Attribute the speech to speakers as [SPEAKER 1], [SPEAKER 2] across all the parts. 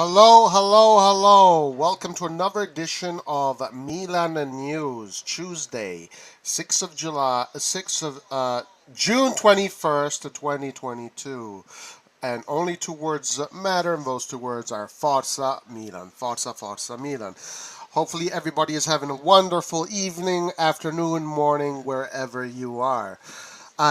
[SPEAKER 1] Hello, hello, hello. Welcome to another edition of Milan News, Tuesday, 6th of July, 6th of June 21st, 2022. And only two words matter, and those two words are Forza Milan. Forza, Forza Milan. Hopefully everybody is having a wonderful evening, afternoon, morning, wherever you are.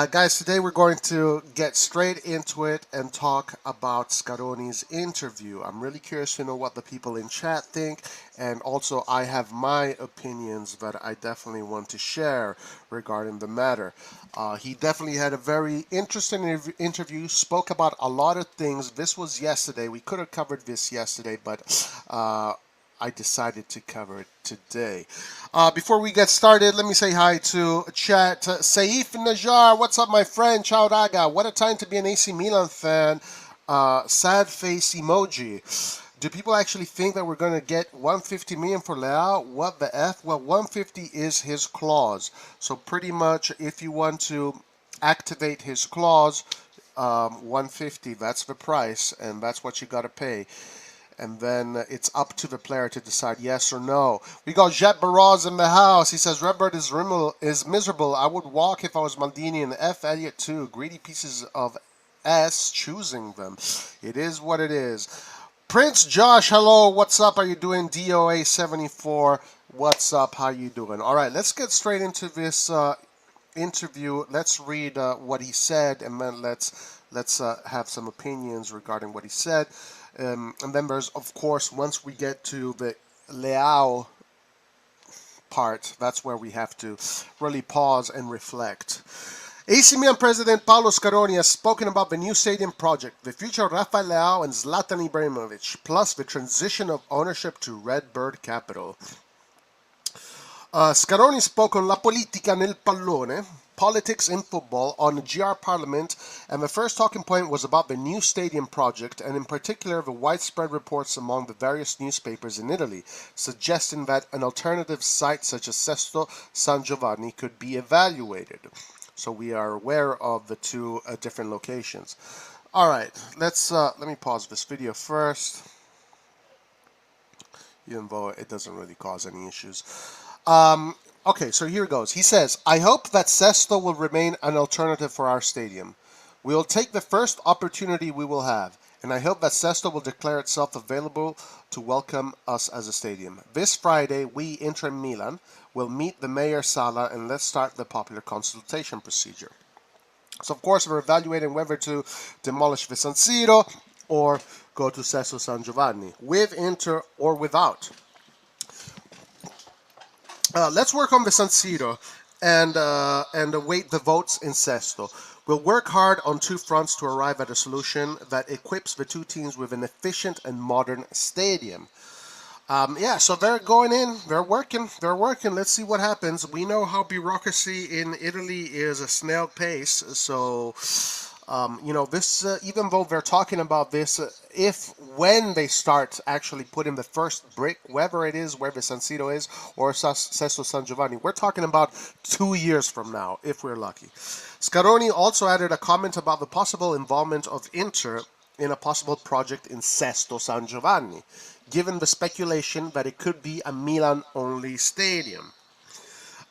[SPEAKER 1] Guys, today we're going to get straight into it and talk about Scaroni'S interview. I'm really curious to know what the people in chat think, and also I have my opinions that I definitely want to share regarding the matter. He definitely had a very interesting interview, spoke about a lot of things. This was yesterday. We could have covered this yesterday, but I decided to cover it today. Before we get started, let me say hi to chat. Saif Najar, what's up, my friend? Ciao, raga. What a time to be an AC Milan fan. Sad face emoji. Do people actually think that we're going to get 150 million for Leao? What the F? Well, 150 is his clause. So pretty much if you want to activate his clause, 150, that's the price, and that's what you got to pay. And then it's up to the player to decide yes or no. We got Jet Baraz in the house. He says, Redbird is miserable. I would walk if I was Maldini, and F. Elliott too. Greedy pieces of S choosing them. It is what it is. Prince Josh, hello. What's up? Are you doing? DOA 74. What's up? How you doing? All right, let's get straight into this interview. Let's read what he said, and then let's have some opinions regarding what he said. And then there's, of course, once we get to the Leao part, that's where we have to really pause and reflect. AC Milan president Paolo Scaroni has spoken about the new stadium project, the future of Rafael Leao and Zlatan Ibrahimovic, plus the transition of ownership to Red Bird Capital. Scaroni spoke on La Politica nel Pallone, politics in football, on the GR Parliament, and the first talking point was about the new stadium project, and in particular the widespread reports among the various newspapers in Italy, suggesting that an alternative site such as Sesto San Giovanni could be evaluated. So we are aware of the two different locations. All right, let me pause this video first, even though it doesn't really cause any issues. Okay, so here goes. He says, I hope that Sesto will remain an alternative for our stadium. We will take the first opportunity we will have, and I hope that Sesto will declare itself available to welcome us as a stadium. This Friday, we, Inter Milan, will meet the Mayor Sala and let's start the popular consultation procedure. So, of course, we're evaluating whether to demolish the San Siro or go to Sesto San Giovanni, with Inter or without. Let's work on the San Siro and await the votes in Sesto. We'll work hard on two fronts to arrive at a solution that equips the two teams with an efficient and modern stadium. Yeah, so they're going in, they're working. Let's see what happens. We know how bureaucracy in Italy is a snail pace, so this, even though they're talking about this, when they start actually putting the first brick, whether it is where the San Siro is or Sesto San Giovanni, we're talking about 2 years from now, if we're lucky. Scaroni also added a comment about the possible involvement of Inter in a possible project in Sesto San Giovanni, given the speculation that it could be a Milan-only stadium.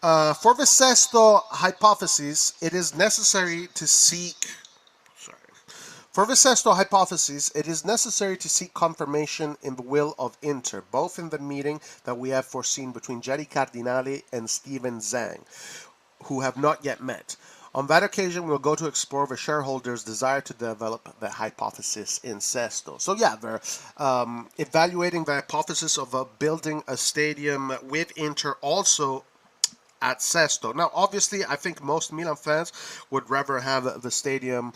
[SPEAKER 1] For the Sesto hypothesis, it is necessary to seek confirmation in the will of Inter, both in the meeting that we have foreseen between Jerry Cardinali and Steven Zhang, who have not yet met. On that occasion, we'll go to explore the shareholders' desire to develop the hypothesis in Sesto. So yeah, they're evaluating the hypothesis of building a stadium with Inter also at Sesto. Now, obviously, I think most Milan fans would rather have the stadium.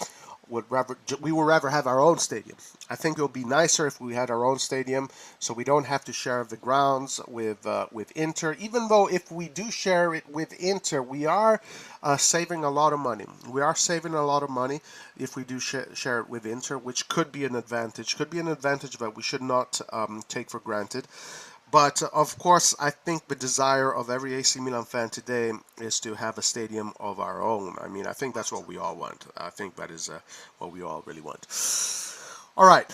[SPEAKER 1] We would rather have our own stadium. I think it would be nicer if we had our own stadium, so we don't have to share the grounds with Inter. Even though if we do share it with Inter, we are saving a lot of money. We are saving a lot of money if we do share it with Inter, which could be an advantage. Could be an advantage that we should not take for granted. But, of course, I think the desire of every AC Milan fan today is to have a stadium of our own. I mean, I think that's what we all want. I think that is what we all really want. All right.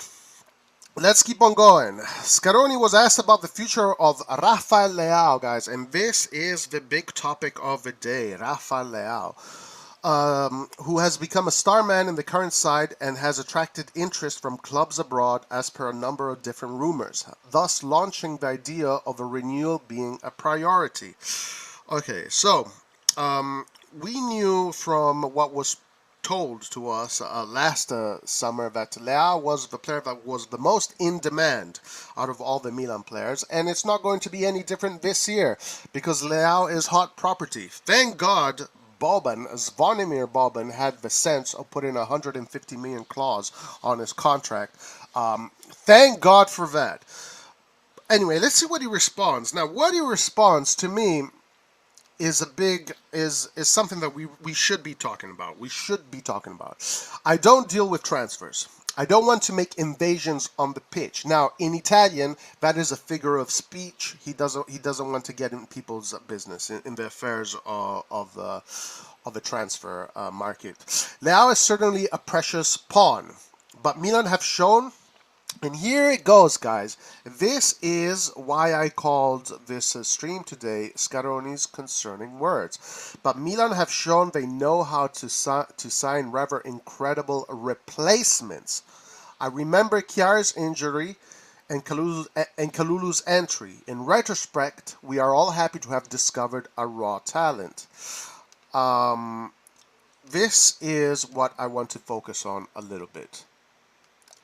[SPEAKER 1] Let's keep on going. Scaroni was asked about the future of Rafael Leao, guys, and this is the big topic of the day. Rafael Leao, who has become a star man in the current side and has attracted interest from clubs abroad as per a number of different rumors, thus launching the idea of a renewal being a priority. Okay, so we knew from what was told to us last summer that Leao was the player that was the most in demand out of all the Milan players, and it's not going to be any different this year because Leao is hot property. Thank God Boban, Zvonimir Boban, had the sense of putting a 150 million clause on his contract. Thank God for that. Anyway, let's see what he responds. Now, what he responds to me is a big is something that we should be talking about. We should be talking about. I don't deal with transfers. I don't want to make invasions on the pitch. Now, in Italian, that is a figure of speech. He doesn't want to get in people's business in the affairs of the transfer market. Leao is certainly a precious pawn, but Milan have shown, and here it goes, guys. This is why I called this stream today Scaroni'S Concerning Words. But Milan have shown they know how to sign rather incredible replacements. I remember Chiara's injury and Kalulu's entry. In retrospect, we are all happy to have discovered a raw talent. Um, this is what I want to focus on a little bit.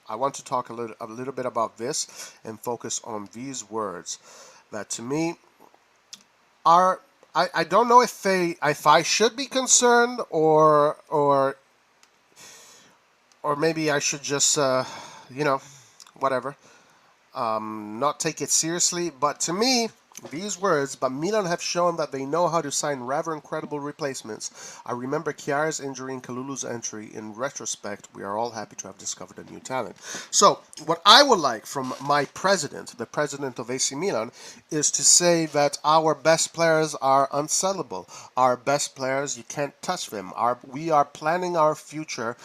[SPEAKER 1] I want to talk a little bit about this and focus on these words that to me are I don't know if I should be concerned or maybe I should just whatever, not take it seriously, but to me these words, but Milan have shown that they know how to sign rather incredible replacements. I remember Chiara's injury and Kalulu's entry. In retrospect, we are all happy to have discovered a new talent. So, what I would like from my president, the president of AC Milan, is to say that our best players are unsellable. Our best players, you can't touch them. We are planning our future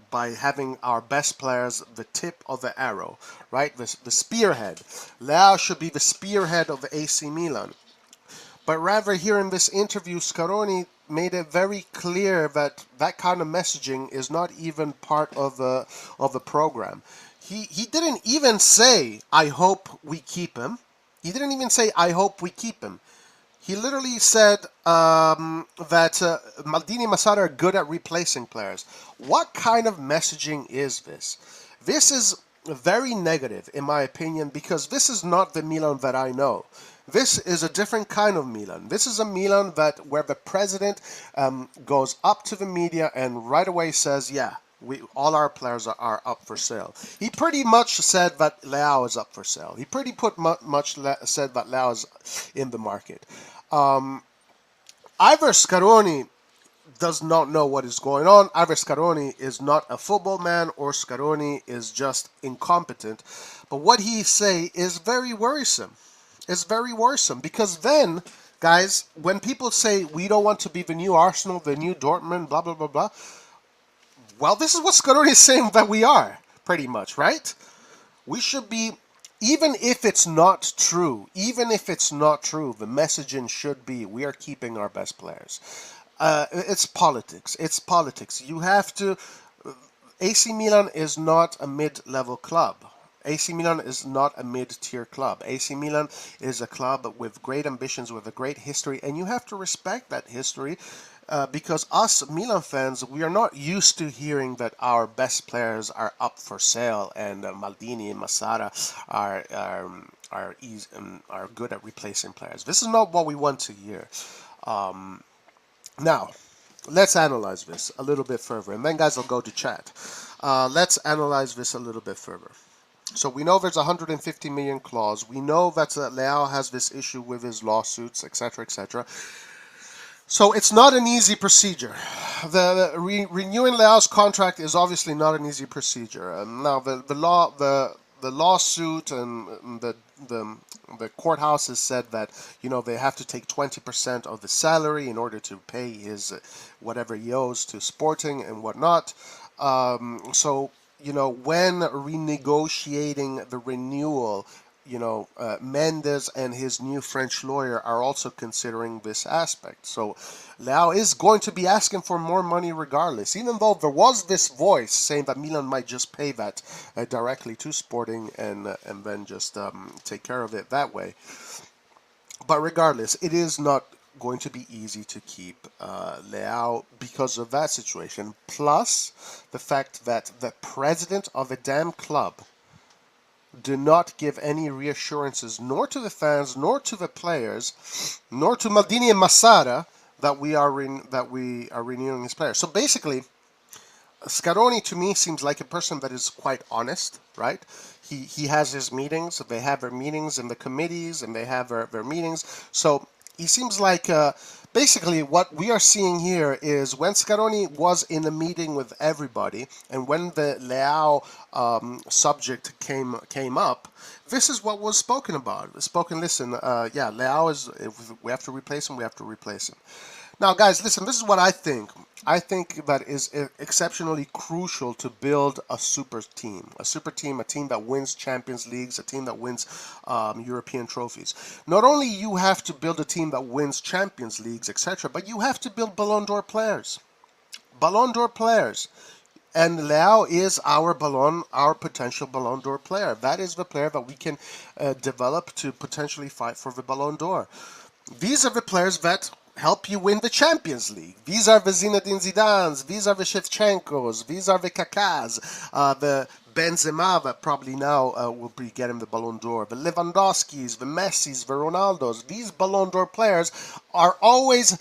[SPEAKER 1] by having our best players the tip of the arrow, right? The spearhead. Leao should be the spearhead of AC Milan. But rather, here in this interview, Scaroni made it very clear that that kind of messaging is not even part of the program. He didn't even say, "I hope we keep him." He didn't even say, "I hope we keep him." He literally said that Maldini and Masada are good at replacing players. What kind of messaging is this? This is very negative, in my opinion, because this is not the Milan that I know. This is a different kind of Milan. This is a Milan where the president goes up to the media and right away says, "Yeah, all our players are up for sale." He pretty much said that Leao is up for sale. He pretty much said that Leao is in the market. Either Scaroni does not know what is going on, either Scaroni is not a football man, or Scaroni is just incompetent. But what he say is very worrisome. It's very worrisome because then, guys, when people say we don't want to be the new Arsenal, the new Dortmund, blah, blah, blah, blah, well, this is what Scaroni is saying that we are, pretty much, right? We should be, even if it's not true, the messaging should be we are keeping our best players. It's politics. It's politics. You have to. AC Milan is not a mid-level club. AC Milan is not a mid-tier club. AC Milan is a club with great ambitions, with a great history, and you have to respect that history. Because us Milan fans, we are not used to hearing that our best players are up for sale and Maldini and Masara are good at replacing players. This is not what we want to hear. Now, let's analyze this a little bit further, and then guys, I'll go to chat. Let's analyze this a little bit further. So we know there's a 150 million clause. We know that Leao has this issue with his lawsuits, etc., etc. So it's not an easy procedure. Renewing Leao's contract is obviously not an easy procedure. Now the lawsuit and the courthouse has said that they have to take 20% of the salary in order to pay his whatever he owes to Sporting and whatnot. So when renegotiating the renewal, Mendes and his new French lawyer are also considering this aspect. So Leao is going to be asking for more money regardless, even though there was this voice saying that Milan might just pay that directly to Sporting and then just take care of it that way. But regardless, it is not going to be easy to keep Leao because of that situation. Plus, the fact that the president of a damn club do not give any reassurances, nor to the fans, nor to the players, nor to Maldini and Massara that we are renewing his players. So basically, Scaroni to me seems like a person that is quite honest, right? He has his meetings, they have their meetings in the committees, and they have their meetings. So he seems like basically what we are seeing here is when Scaroni was in a meeting with everybody, and when the Leao subject came up, this is what was spoken about. Spoken, listen, yeah, Leao is, if we have to replace him, we have to replace him. Now, guys, listen, this is what I think. I think that is exceptionally crucial to build a super team. A super team, a team that wins Champions Leagues, a team that wins European trophies. Not only you have to build a team that wins Champions Leagues, etc., but you have to build Ballon d'Or players. Ballon d'Or players. And Leao is our potential Ballon d'Or player. That is the player that we can develop to potentially fight for the Ballon d'Or. These are the players that help you win the Champions League. These are the Zinedine Zidans, these are the Shevchenkos, these are the Kakas, the Benzema that probably now will be getting the Ballon d'Or, the Lewandowskis, the Messis, the Ronaldos. These Ballon d'Or players are always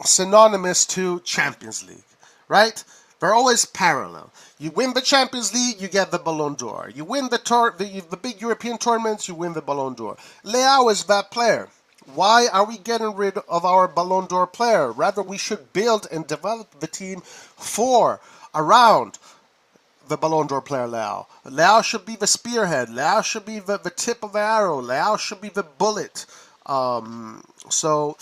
[SPEAKER 1] synonymous to Champions League, right? They're always parallel. You win the Champions League, you get the Ballon d'Or. You win the big European tournaments, you win the Ballon d'Or. Leao is that player. Why are we getting rid of our Ballon d'Or player? Rather, we should build and develop the team around the Ballon d'Or player Leao. Leao should be the spearhead. Leao should be the tip of the arrow. Leao should be the bullet. So,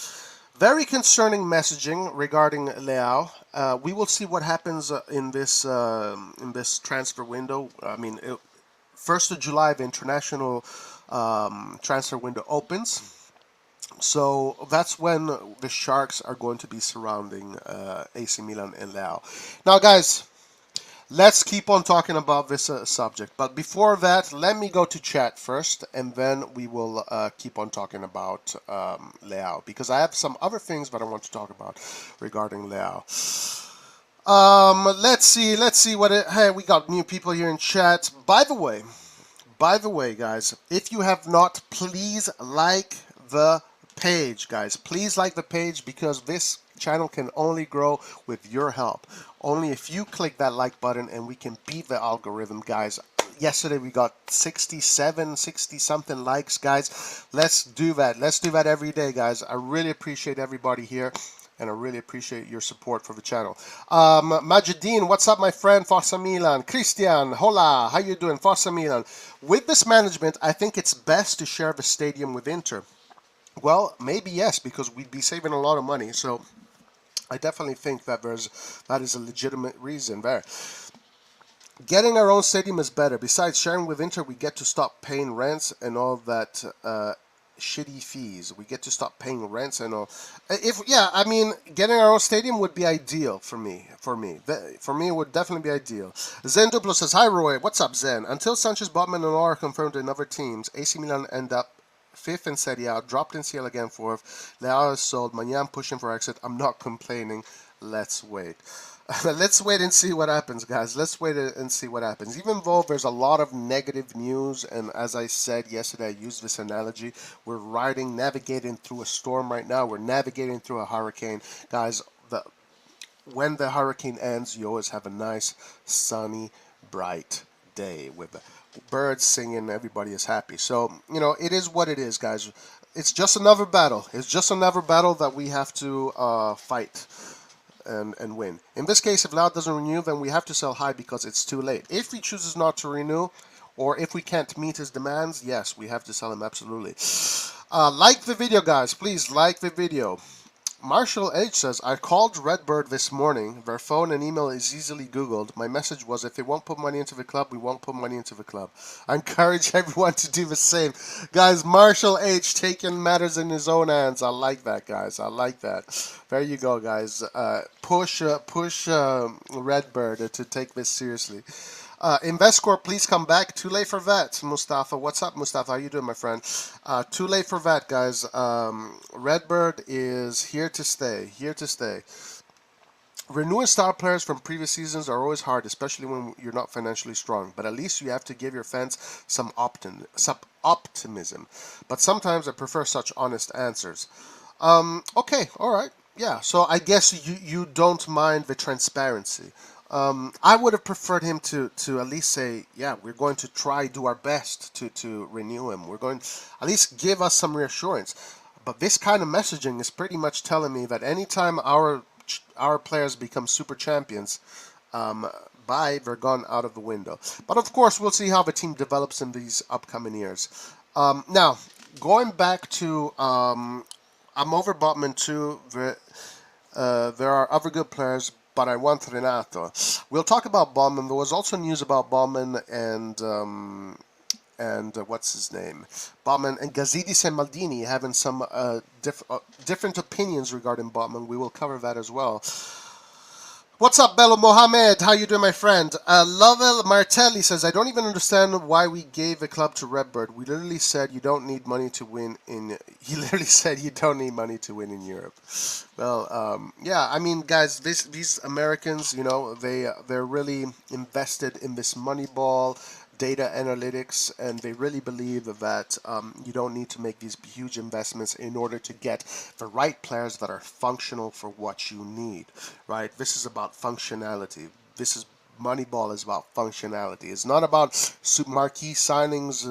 [SPEAKER 1] very concerning messaging regarding Leao. We will see what happens in this transfer window. I mean, 1st of July, the international transfer window opens. So that's when the Sharks are going to be surrounding AC Milan and Leao. Now, guys, let's keep on talking about this subject. But before that, let me go to chat first, and then we will keep on talking about Leao, because I have some other things that I want to talk about regarding Leao. Let's see what hey, we got new people here in chat. By the way, guys, if you have not, please like the page, guys. Please like the page, because this channel can only grow with your help. Only if you click that like button, and we can beat the algorithm, guys. Yesterday we got 60 something likes, guys. Let's do that. Let's do that every day, guys. I really appreciate everybody here, and I really appreciate your support for the channel. Majideen, what's up, my friend? Forza Milan. Christian, hola, how you doing? Forza Milan. With this management, I think it's best to share the stadium with Inter. Well, maybe yes, because we'd be saving a lot of money. So I definitely think that that is a legitimate reason there. Getting our own stadium is better. Besides, sharing with Inter, we get to stop paying rents and all that shitty fees. We get to stop paying rents and all. I mean, getting our own stadium would be ideal for me. For me, it would definitely be ideal. Zen Duplo says, "Hi Roy, what's up, Zen? Until Sanches, Botman, and Laura confirmed in other teams, AC Milan end up 5th in Serie A, dropped in CL again 4th. Leao is sold. Manyan pushing for exit. I'm not complaining. Let's wait." Let's wait and see what happens, guys. Let's wait and see what happens. Even though there's a lot of negative news, and as I said yesterday, I used this analogy. We're navigating through a storm right now. We're navigating through a hurricane. Guys, when the hurricane ends, you always have a nice, sunny, bright day with birds singing. Everybody is happy. So, it is what it is, guys. It's just another battle. It's just another battle that we have to fight and win. In this case, if Leao doesn't renew, then we have to sell high because it's too late. If he chooses not to renew, or if we can't meet his demands, yes, we have to sell him, absolutely. Like the video, guys. Please like the video. Marshall H says, I called Redbird this morning. Their phone and email is easily Googled. My message was, if they won't put money into the club, we won't put money into the club. I encourage everyone to do the same. Guys, Marshall H taking matters in his own hands. I like that, guys. I like that. There you go, guys. Push Redbird to take this seriously. InvestCorp, please come back. Too late for that, Mustafa. What's up, Mustafa? How you doing, my friend? Too late for that, guys. Redbird is here to stay. Here to stay. Renewing star players from previous seasons are always hard, especially when you're not financially strong. But at least you have to give your fans some optimism. But sometimes I prefer such honest answers. Okay, all right. Yeah, so I guess you don't mind the transparency. I would have preferred him to at least say, yeah, we're going to try do our best to renew him. We're going to at least give us some reassurance. But this kind of messaging is pretty much telling me that anytime our players become super champions, they're gone out of the window. But of course, we'll see how the team develops in these upcoming years. Now, going back to I'm over Botman too. There are other good players, but I want Renato. We'll talk about Baumann. There was also news about Baumann and what's his name? Baumann and Gazidis and Maldini having some different opinions regarding Baumann. We will cover that as well. What's up, Bello Mohamed? How you doing, my friend? Lovell Martelli says, I don't even understand why we gave the club to Redbird. We literally said you don't need money to win in... He literally said you don't need money to win in Europe. Well, yeah, I mean, guys, these Americans, you know, they're really invested in this Moneyball, data analytics, and they really believe that you don't need to make these huge investments in order to get the right players that are functional for what you need, right? This is about functionality. Moneyball is about functionality. It's not about marquee signings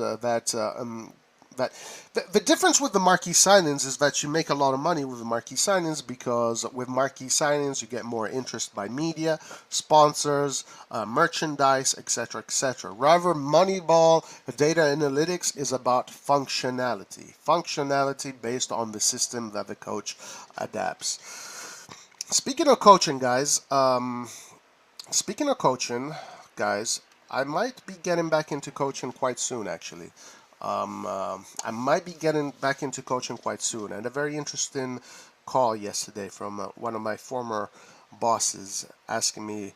[SPEAKER 1] the difference with the marquee signings is that you make a lot of money with the marquee signings, because with marquee signings you get more interest by media, sponsors, merchandise, etc., etc. Rather, Moneyball, data analytics is about functionality. Functionality based on the system that the coach adapts. Speaking of coaching, guys, I might be getting back into coaching quite soon, actually. I might be getting back into coaching quite soon. I had a very interesting call yesterday from one of my former bosses asking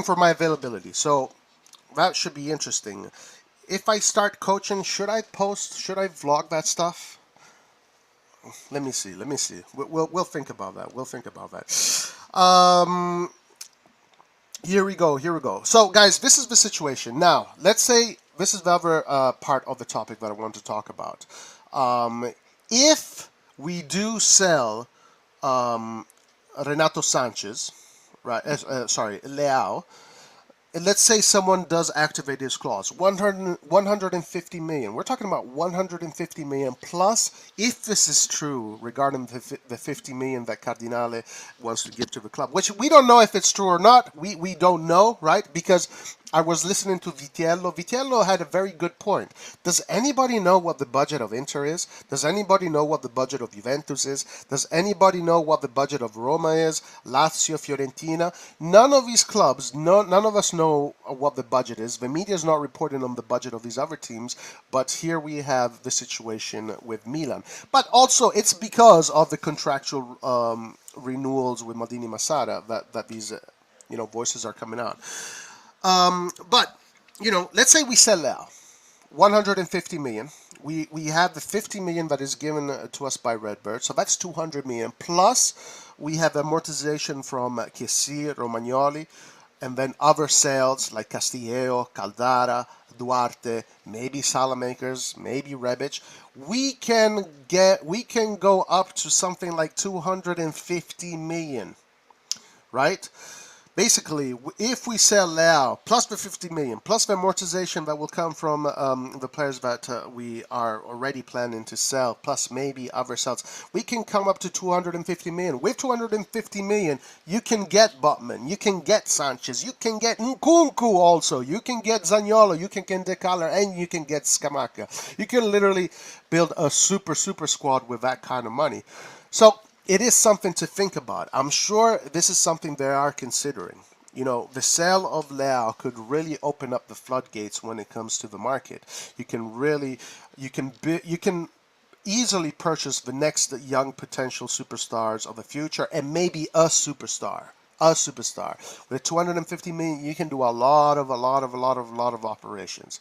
[SPEAKER 1] for my availability. So that should be interesting. If I start coaching, should I vlog that stuff? Let me see. We'll think about that. Here we go. So, guys, this is the situation. Now, let's say this is the other part of the topic that I want to talk about. If we do sell Renato Sanches, right? Leao. And let's say someone does activate his clause, 150 million. We're talking about 150 million plus, if this is true regarding the 50 million that Cardinale wants to give to the club, which we don't know if it's true or not. We don't know, right? Because I was listening to Vitiello. Vitiello had a very good point. Does anybody know what the budget of Inter is? Does anybody know what the budget of Juventus is? Does anybody know what the budget of Roma is? Lazio, Fiorentina? None of these clubs, none of us know what the budget is. The media is not reporting on the budget of these other teams, but here we have the situation with Milan. But also, it's because of the contractual renewals with Maldini Massara that these voices are coming out. But, let's say we sell Leao, 150 million. We have the 50 million that is given to us by Redbird, so that's 200 million. Plus, we have amortization from Chiesi, Romagnoli, and then other sales like Castillejo, Caldara, Duarte, maybe Salamakers, maybe Rebic. We can go up to something like 250 million, right? Basically, if we sell Leao, plus the 50 million, plus the amortization that will come from the players that we are already planning to sell, plus maybe other sales, we can come up to 250 million. With 250 million, you can get Botman, you can get Sanches, you can get Nkunku also, you can get Zaniolo, you can get Dybala, and you can get Scamacca. You can literally build a super squad with that kind of money. So, it is something to think about. I'm sure this is something they are considering. You know, the sale of Leao could really open up the floodgates when it comes to the market. You can really, you can easily purchase the next young potential superstars of the future and maybe a superstar. A superstar with 250 million, you can do a lot of operations.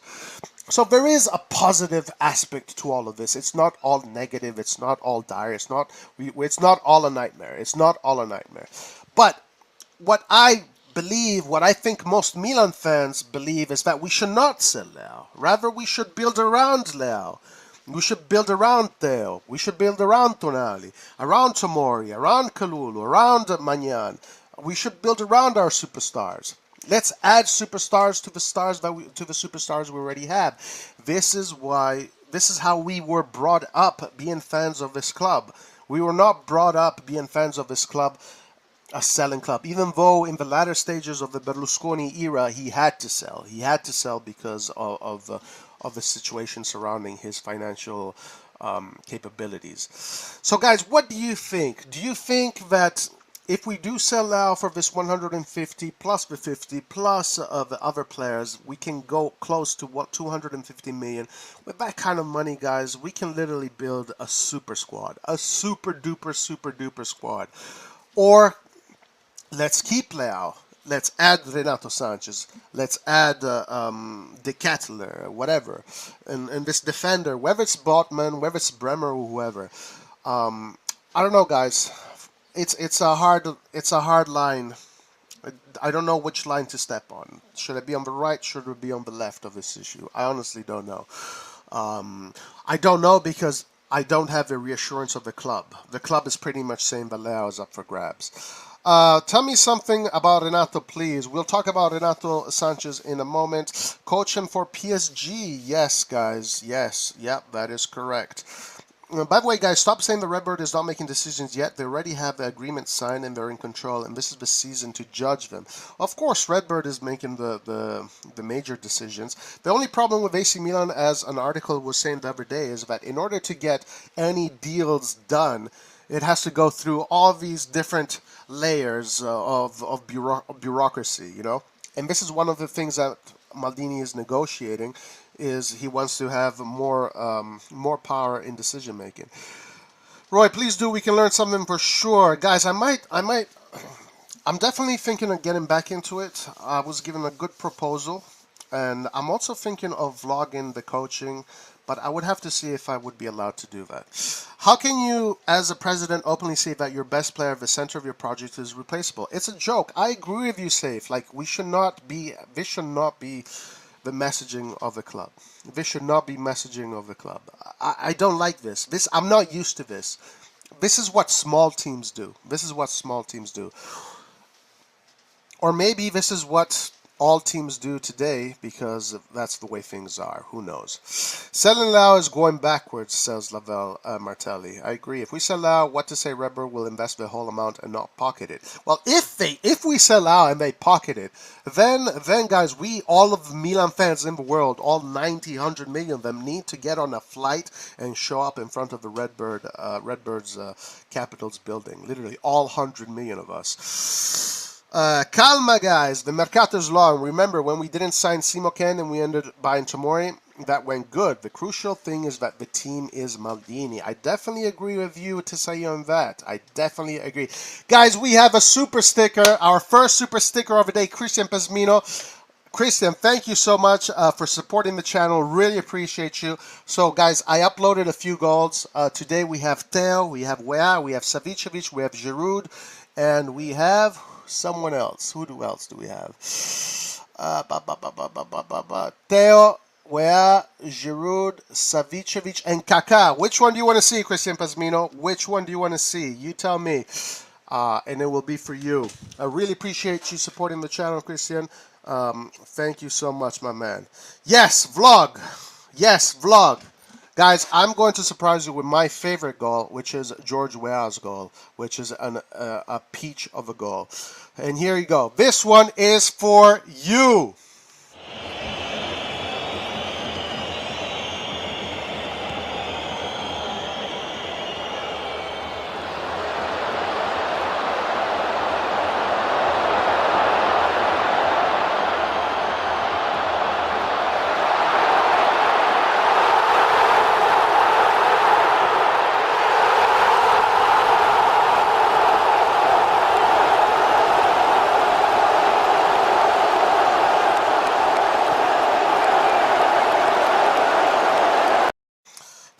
[SPEAKER 1] So there is a positive aspect to all of this. It's not all negative. It's not all dire. It's not all a nightmare. It's not all a nightmare. But what I think most Milan fans believe is that we should not sell Leo. Rather, we should build around Leo. We should build around Theo. We should build around Tonali, around Tomori, around Kalulu, around Magnan. We should build around our superstars. Let's add superstars to the superstars we already have. This is how we were brought up being fans of this club. We were not brought up being fans of this club, a selling club. Even though in the latter stages of the Berlusconi era, he had to sell. He had to sell because of the situation surrounding his financial capabilities. So, guys, what do you think? Do you think that if we do sell out for this 150 plus the 50 plus the other players, we can go close to 250 million? With that kind of money, guys, we can literally build a super squad, a super duper squad. Or let's keep Leao. Let's add Renato Sanches. Let's add De Kettler, whatever, and this defender, whether it's Botman, whether it's Bremer, or whoever. I don't know, guys. It's a hard line. I don't know which line to step on. Should it be on the right? Should it be on the left of this issue? I honestly don't know. I don't know because I don't have the reassurance of the club. The club is pretty much saying that Leao is up for grabs. Tell me something about Renato, please. We'll talk about Renato Sanches in a moment. Coaching for PSG. Yes, guys. Yes. Yep, that is correct. By the way, guys, stop saying the Redbird is not making decisions yet. They already have the agreement signed and they're in control, and this is the season to judge them. Of course, Redbird is making the major decisions. The only problem with AC Milan, as an article was saying the other day, is that in order to get any deals done, it has to go through all these different layers of bureaucracy, you know? And this is one of the things that Maldini is negotiating, is he wants to have more power in decision making. Roy, please do. We can learn something for sure, guys. I'm definitely thinking of getting back into it. I was given a good proposal, and I'm also thinking of vlogging the coaching, but I would have to see if I would be allowed to do that. How can you, as a president, openly say that your best player at the center of your project is replaceable? It's a joke. I agree with you, Safe. Like, this should not be the messaging of the club. This should not be messaging of the club. I don't like this. I'm not used to this. This is what small teams do. This is what small teams do. Or maybe this is what all teams do today because that's the way things are. Who knows? Selling Lau is going backwards, says Lavelle Martelli. I agree. If we sell Lau, what to say Redbird will invest the whole amount and not pocket it? Well, if we sell Lau and they pocket it, then guys, all of the Milan fans in the world, all 90, 100 million of them, need to get on a flight and show up in front of the Redbird's Capitals building. Literally, all 100 million of us. Calma, guys. The mercato is long. Remember, when we didn't sign Simoken and we ended up buying Tomori, that went good. The crucial thing is that the team is Maldini. I definitely agree with you, Tisai, on that. I definitely agree. Guys, we have a super sticker. Our first super sticker of the day, Christian Pesmino. Christian, thank you so much for supporting the channel. Really appreciate you. So, guys, I uploaded a few goals. Today we have Theo, we have Weah, we have Savicevic, we have Giroud, and we have someone else. Who else do we have? Theo, Weah, Giroud, Savicevic, and Kaka. Which one do you want to see, Christian Pasmino? Which one do you want to see? You tell me. And it will be for you. I really appreciate you supporting the channel, Christian. Thank you so much, my man. Yes, vlog. Yes, vlog. Guys, I'm going to surprise you with my favorite goal, which is George Weah's goal, which is a peach of a goal. And here you go. This one is for you.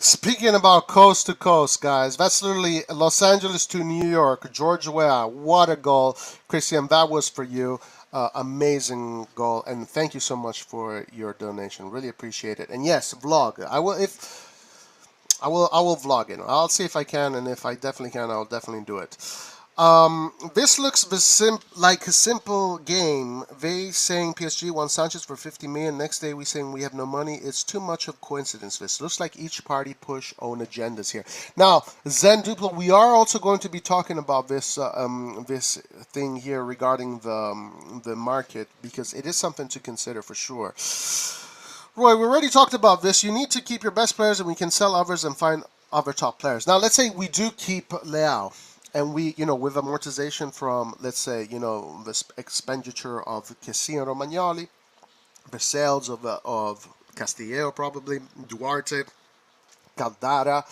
[SPEAKER 1] Speaking about coast to coast, guys, that's literally Los Angeles to New York. George Weah, what a goal, Christian! That was for you. Amazing goal, and thank you so much for your donation. Really appreciate it. And yes, vlog. I will vlog it. I'll see if I can, and if I definitely can, I'll definitely do it. This looks like a simple game. They saying PSG wants Sanches for 50 million. Next day we saying we have no money. It's too much of coincidence. This looks like each party push own agendas here. Now, Zen Duplo, we are also going to be talking about this thing here regarding the market, because it is something to consider for sure. Roy, we already talked about this. You need to keep your best players, and we can sell others and find other top players. Now, let's say we do keep Leao, and we, with amortization from, let's say, the expenditure of Kessie and Romagnoli, the sales of Castillejo probably, Duarte, Caldara,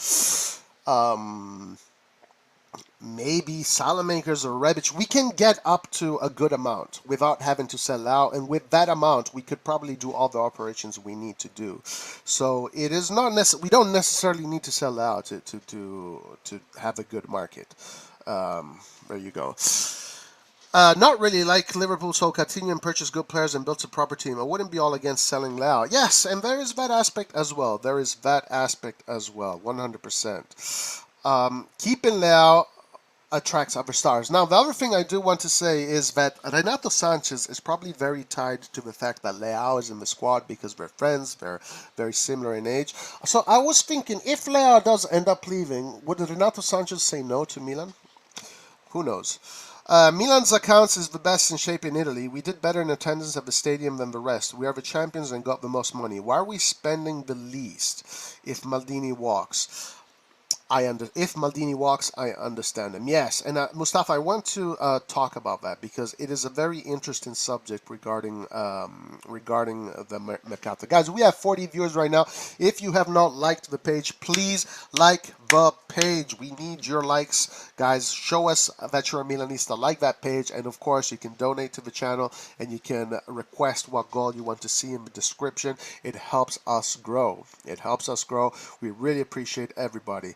[SPEAKER 1] maybe Salamakers or Rebic, we can get up to a good amount without having to sell out, and with that amount we could probably do all the operations we need to do. So it is not we don't necessarily need to sell out to have a good market. There you go. Not really. Like Liverpool sold Coutinho and purchased good players and built a proper team. I wouldn't be all against selling Leao. Yes, and there is that aspect as well. 100%. Keeping Leao attracts other stars. Now, the other thing I do want to say is that Renato Sanches is probably very tied to the fact that Leao is in the squad because they're friends, they're very similar in age. So I was thinking, if Leao does end up leaving, would Renato Sanches say no to Milan? Who knows? Milan's accounts is the best in shape in Italy. We did better in attendance at the stadium than the rest. We are the champions and got the most money. Why are we spending the least if Maldini walks? If Maldini walks, I understand him. Yes, and Mustafa, I want to talk about that because it is a very interesting subject regarding the Mercato. Guys, we have 40 viewers right now. If you have not liked the page, please like the page. We need your likes, guys. Show us that you're a Milanista. Like that page, and of course, you can donate to the channel and you can request what goal you want to see in the description. It helps us grow. We really appreciate everybody.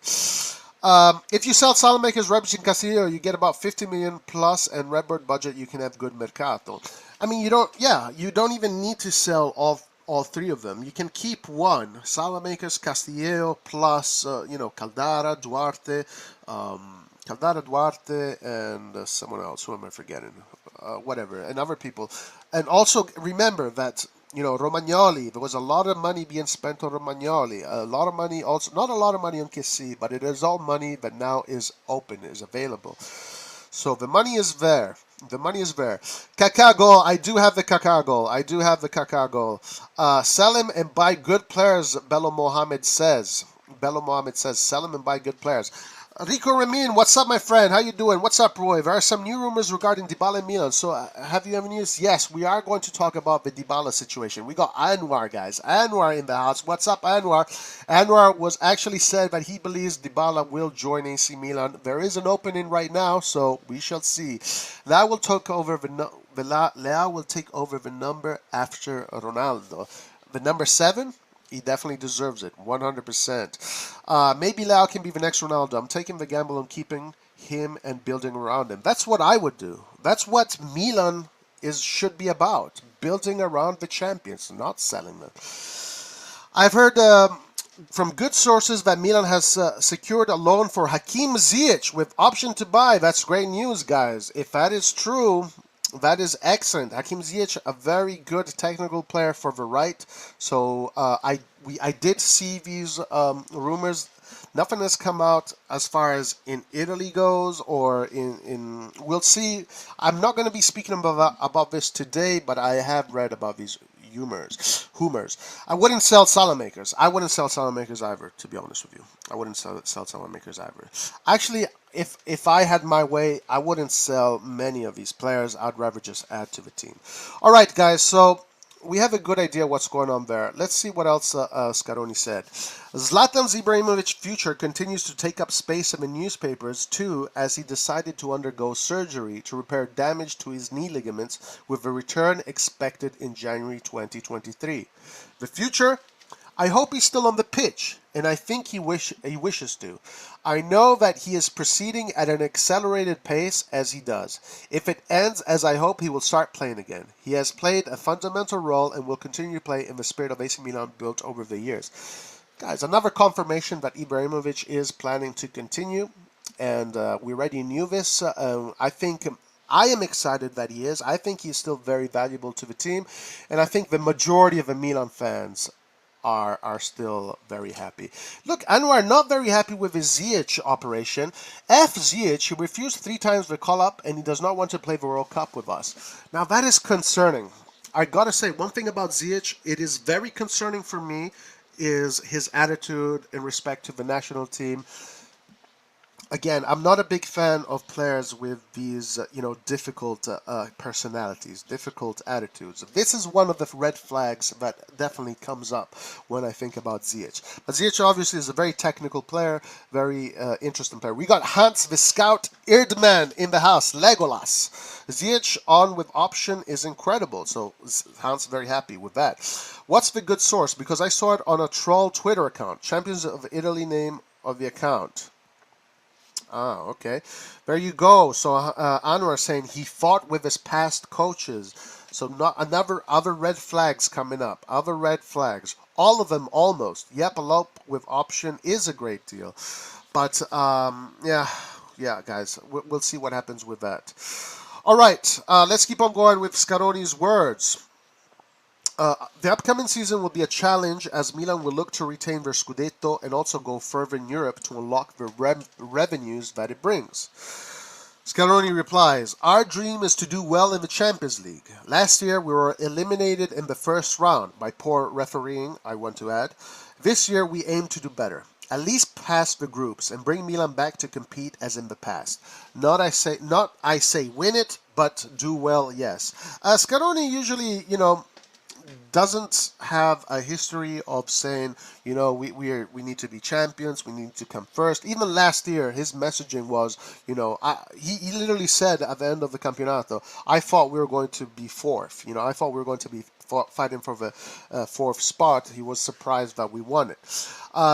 [SPEAKER 1] If you sell Salamakers, Rebic, and Castillo, you get about 50 million plus, and Redbird budget, you can have good mercato. I mean, you don't even need to sell all three of them. You can keep one, Salamakers, Castillo, plus Caldara, Duarte, and someone else. Who am I forgetting? Whatever, and other people. And also remember that Romagnoli, there was a lot of money being spent on Romagnoli. A lot of money also, not a lot of money on Kessie, but it is all money that now is open, is available. So the money is there. Kaka goal. I do have the Kaka goal. Sell him and buy good players, Bello Mohammed says. Sell him and buy good players. Rico Ramin, what's up, my friend? How you doing? What's up, Roy? There are some new rumors regarding Dybala and Milan. So, have you any news? Yes, we are going to talk about the Dybala situation. We got Anwar, guys. Anwar in the house. What's up, Anwar? Anwar was actually said that he believes Dybala will join AC Milan. There is an opening right now, so we shall see. Leao will take over the number after Ronaldo. The number 7. He definitely deserves it, 100%. Maybe Leao can be the next Ronaldo. I'm taking the gamble on keeping him and building around him. That's what I would do. That's what Milan should be about. Building around the champions, not selling them. I've heard from good sources that Milan has secured a loan for Hakim Ziyech with option to buy. That's great news, guys. If that is true, that is excellent. Hakim Ziyech, a very good technical player for the right. So I did see these rumors. Nothing has come out as far as in Italy goes, or in we'll see. I'm not going to be speaking about this today, but I have read about these humors. I wouldn't sell Salamakers. Either, to be honest with you. I wouldn't sell Salamakers either. Actually, if I had my way, I wouldn't sell many of these players. I'd rather just add to the team. All right, guys. So we have a good idea what's going on there. Let's see what else Scaroni said. Zlatan Ibrahimovic's future continues to take up space in the newspapers too, as he decided to undergo surgery to repair damage to his knee ligaments, with a return expected in January 2023. The future? I hope he's still on the pitch, and I think he wishes to. I know that he is proceeding at an accelerated pace as he does. If it ends as I hope, he will start playing again. He has played a fundamental role and will continue to play in the spirit of AC Milan built over the years. Guys, another confirmation that Ibrahimovic is planning to continue, and we already knew this. I think I am excited that he is. I think he's still very valuable to the team, and I think the majority of the Milan fans are still very happy. Look, Anwar not very happy with his Ziyech operation. Ziyech, he refused 3 times the call-up, and he does not want to play the World Cup with us. Now, that is concerning. I gotta say, one thing about Ziyech, it is very concerning for me, is his attitude in respect to the national team. Again, I'm not a big fan of players with these, difficult personalities, difficult attitudes. This is one of the red flags that definitely comes up when I think about Ziyech. But Ziyech obviously is a very technical player, very interesting player. We got Hans the Scout Erdman in the house, Legolas. Ziyech on with option is incredible, so Hans very happy with that. What's the good source? Because I saw it on a troll Twitter account. Champions of Italy name of the account. Ah, okay. There you go. So Anwar saying he fought with his past coaches. So not other red flags coming up. Other red flags. All of them almost. Yep, with option is a great deal. But yeah, guys, we'll see what happens with that. All right, let's keep on going with Scaroni's words. The upcoming season will be a challenge as Milan will look to retain their Scudetto and also go further in Europe to unlock the revenues that it brings. Scaroni replies, our dream is to do well in the Champions League. Last year we were eliminated in the first round by poor refereeing, I want to add. This year we aim to do better. At least pass the groups and bring Milan back to compete as in the past. Not I say win it, but do well, yes. Scaroni usually, doesn't have a history of saying, we need to be champions, we need to come first. Even last year, his messaging was, he literally said at the end of the Campionato, I thought we were going to be fourth. I thought we were going to be fighting for the fourth spot. He was surprised that we won it.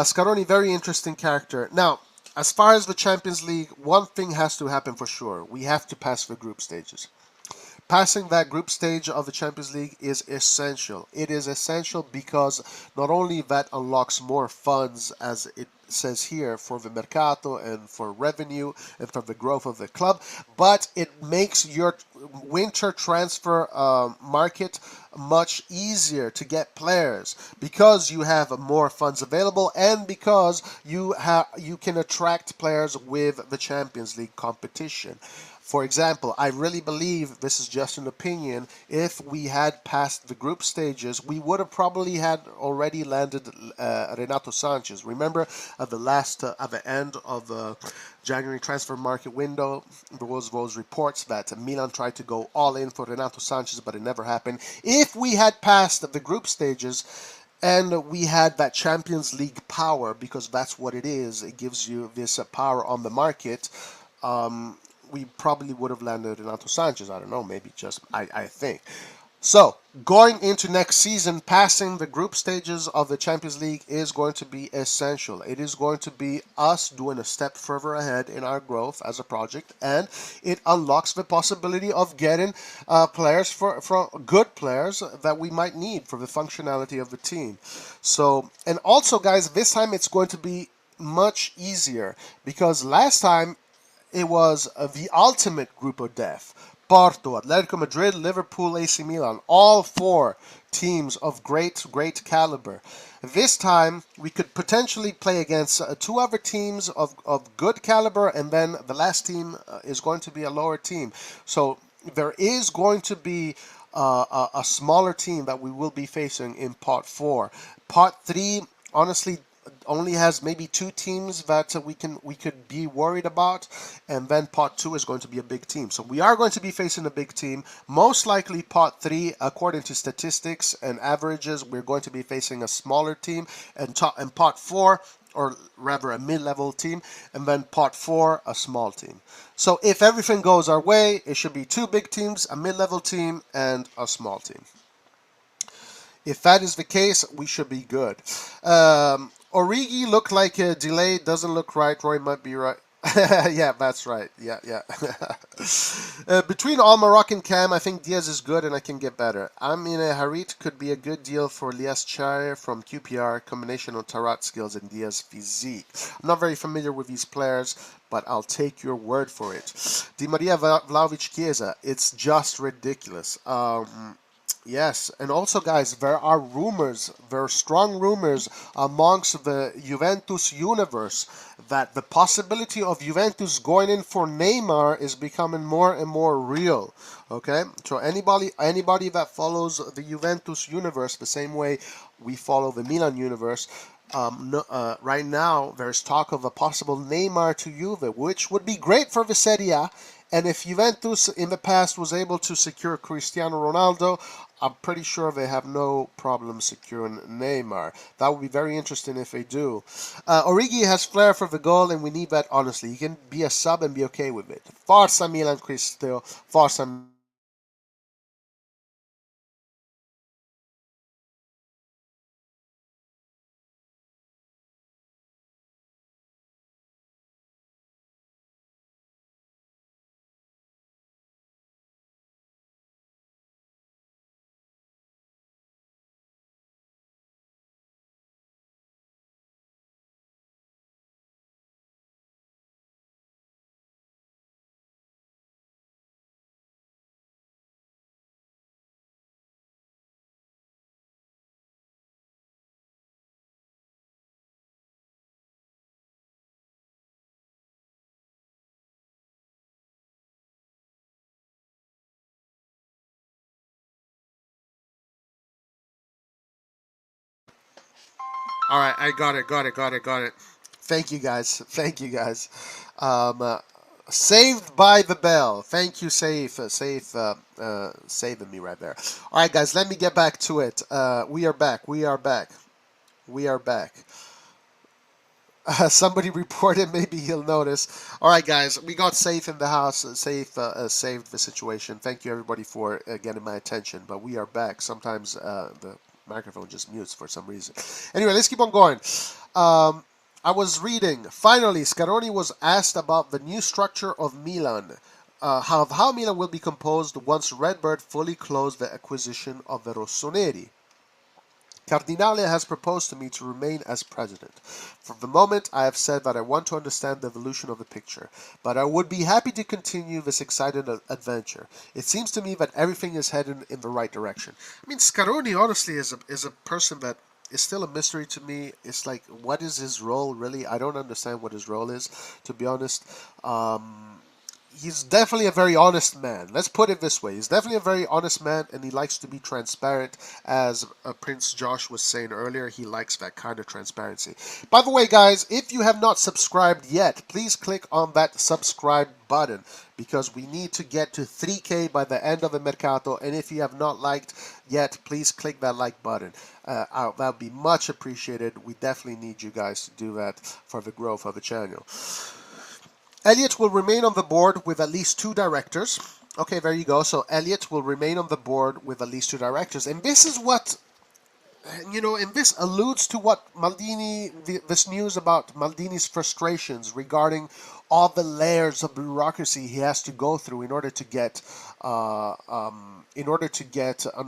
[SPEAKER 1] Scaroni, very interesting character. Now, as far as the Champions League, one thing has to happen for sure. We have to pass the group stages. Passing that group stage of the Champions League is essential. It is essential because not only that unlocks more funds, as it says here, for the mercato and for revenue and for the growth of the club, but it makes your winter transfer market much easier to get players because you have more funds available and because you can attract players with the Champions League competition. For example, I really believe, this is just an opinion, if we had passed the group stages, we would have probably had already landed Renato Sanches. Remember, at the end of the January transfer market window, there was those reports that Milan tried to go all in for Renato Sanches, but it never happened. If we had passed the group stages, and we had that Champions League power, because that's what it is, it gives you this power on the market, we probably would have landed Renato Sanches. I don't know, maybe just, I think. So, going into next season, passing the group stages of the Champions League is going to be essential. It is going to be us doing a step further ahead in our growth as a project, and it unlocks the possibility of getting players from good players that we might need for the functionality of the team. So, and also, guys, this time it's going to be much easier because last time it was the ultimate group of death. Porto, Atletico Madrid, Liverpool, AC Milan, all 4 teams of great caliber. This time, we could potentially play against 2 other teams of good caliber, and then the last team is going to be a lower team. So there is going to be a smaller team that we will be facing in Part 4. Part 3, honestly, only has maybe 2 teams that we could be worried about, and then Part 2 is going to be a big team. So we are going to be facing a big team. Most likely Part 3, according to statistics and averages, we're going to be facing a smaller team, and Part 4, or rather a mid-level team, and then Part 4, a small team. So if everything goes our way, it should be 2 big teams, a mid-level team, and a small team. If that is the case, we should be good. Origi looked like a delay. Doesn't look right. Roy might be right. Yeah, that's right. Yeah, yeah. Between all Moroccan cam, I think Diaz is good and I can get better. I'm in a Harit could be a good deal for Lias Chair from QPR, combination of Tarat skills and Diaz physique. I'm not very familiar with these players, but I'll take your word for it. Di Maria Vlahovic Chiesa, it's just ridiculous. Yes, and also, guys, there are rumors, there are strong rumors amongst the Juventus universe that the possibility of Juventus going in for Neymar is becoming more and more real. Okay, so anybody that follows the Juventus universe the same way we follow the Milan universe. No, right now, there's talk of a possible Neymar to Juve, which would be great for the Serie A. And if Juventus in the past was able to secure Cristiano Ronaldo, I'm pretty sure they have no problem securing Neymar. That would be very interesting if they do. Origi has flair for the goal, and we need that honestly. He can be a sub and be okay with it. Forza Milan, Cristo. Forza. All right, I got it. Thank you guys. Thank you guys. Um, uh, Saved by the bell. Thank you, saving me right there. All right, guys, let me get back to it. We are back. We are back. We are back. Somebody reported. Maybe he'll notice. All right, guys, we got safe in the house. Safe saved the situation. Thank you, everybody, for getting my attention. But we are back. Sometimes the microphone just mutes for some reason. Anyway, let's keep on going. I was reading. Finally, Scaroni was asked about the new structure of Milan. How Milan will be composed once Redbird fully closed the acquisition of the Rossoneri. Cardinale has proposed to me to remain as president. For the moment, I have said that I want to understand the evolution of the picture, but I would be happy to continue this exciting adventure. It seems to me that everything is heading in the right direction. I mean, Scaroni honestly is a person that is still a mystery to me. It's like, what is his role really? I don't understand what his role is, to be honest. He's definitely a very honest man. Let's put it this way. He's definitely a very honest man, and he likes to be transparent. As Prince Josh was saying earlier, he likes that kind of transparency. By the way, guys, if you have not subscribed yet, please click on that subscribe button because we need to get to 3K by the end of the Mercato. And if you have not liked yet, please click that like button. That would be much appreciated. We definitely need you guys to do that for the growth of the channel. Elliot will remain on the board with at least 2 directors. Okay, there you go. So Elliot will remain on the board with at least 2 directors. And this is what, and this alludes to what Maldini, this news about Maldini's frustrations regarding all the layers of bureaucracy he has to go through in order to get an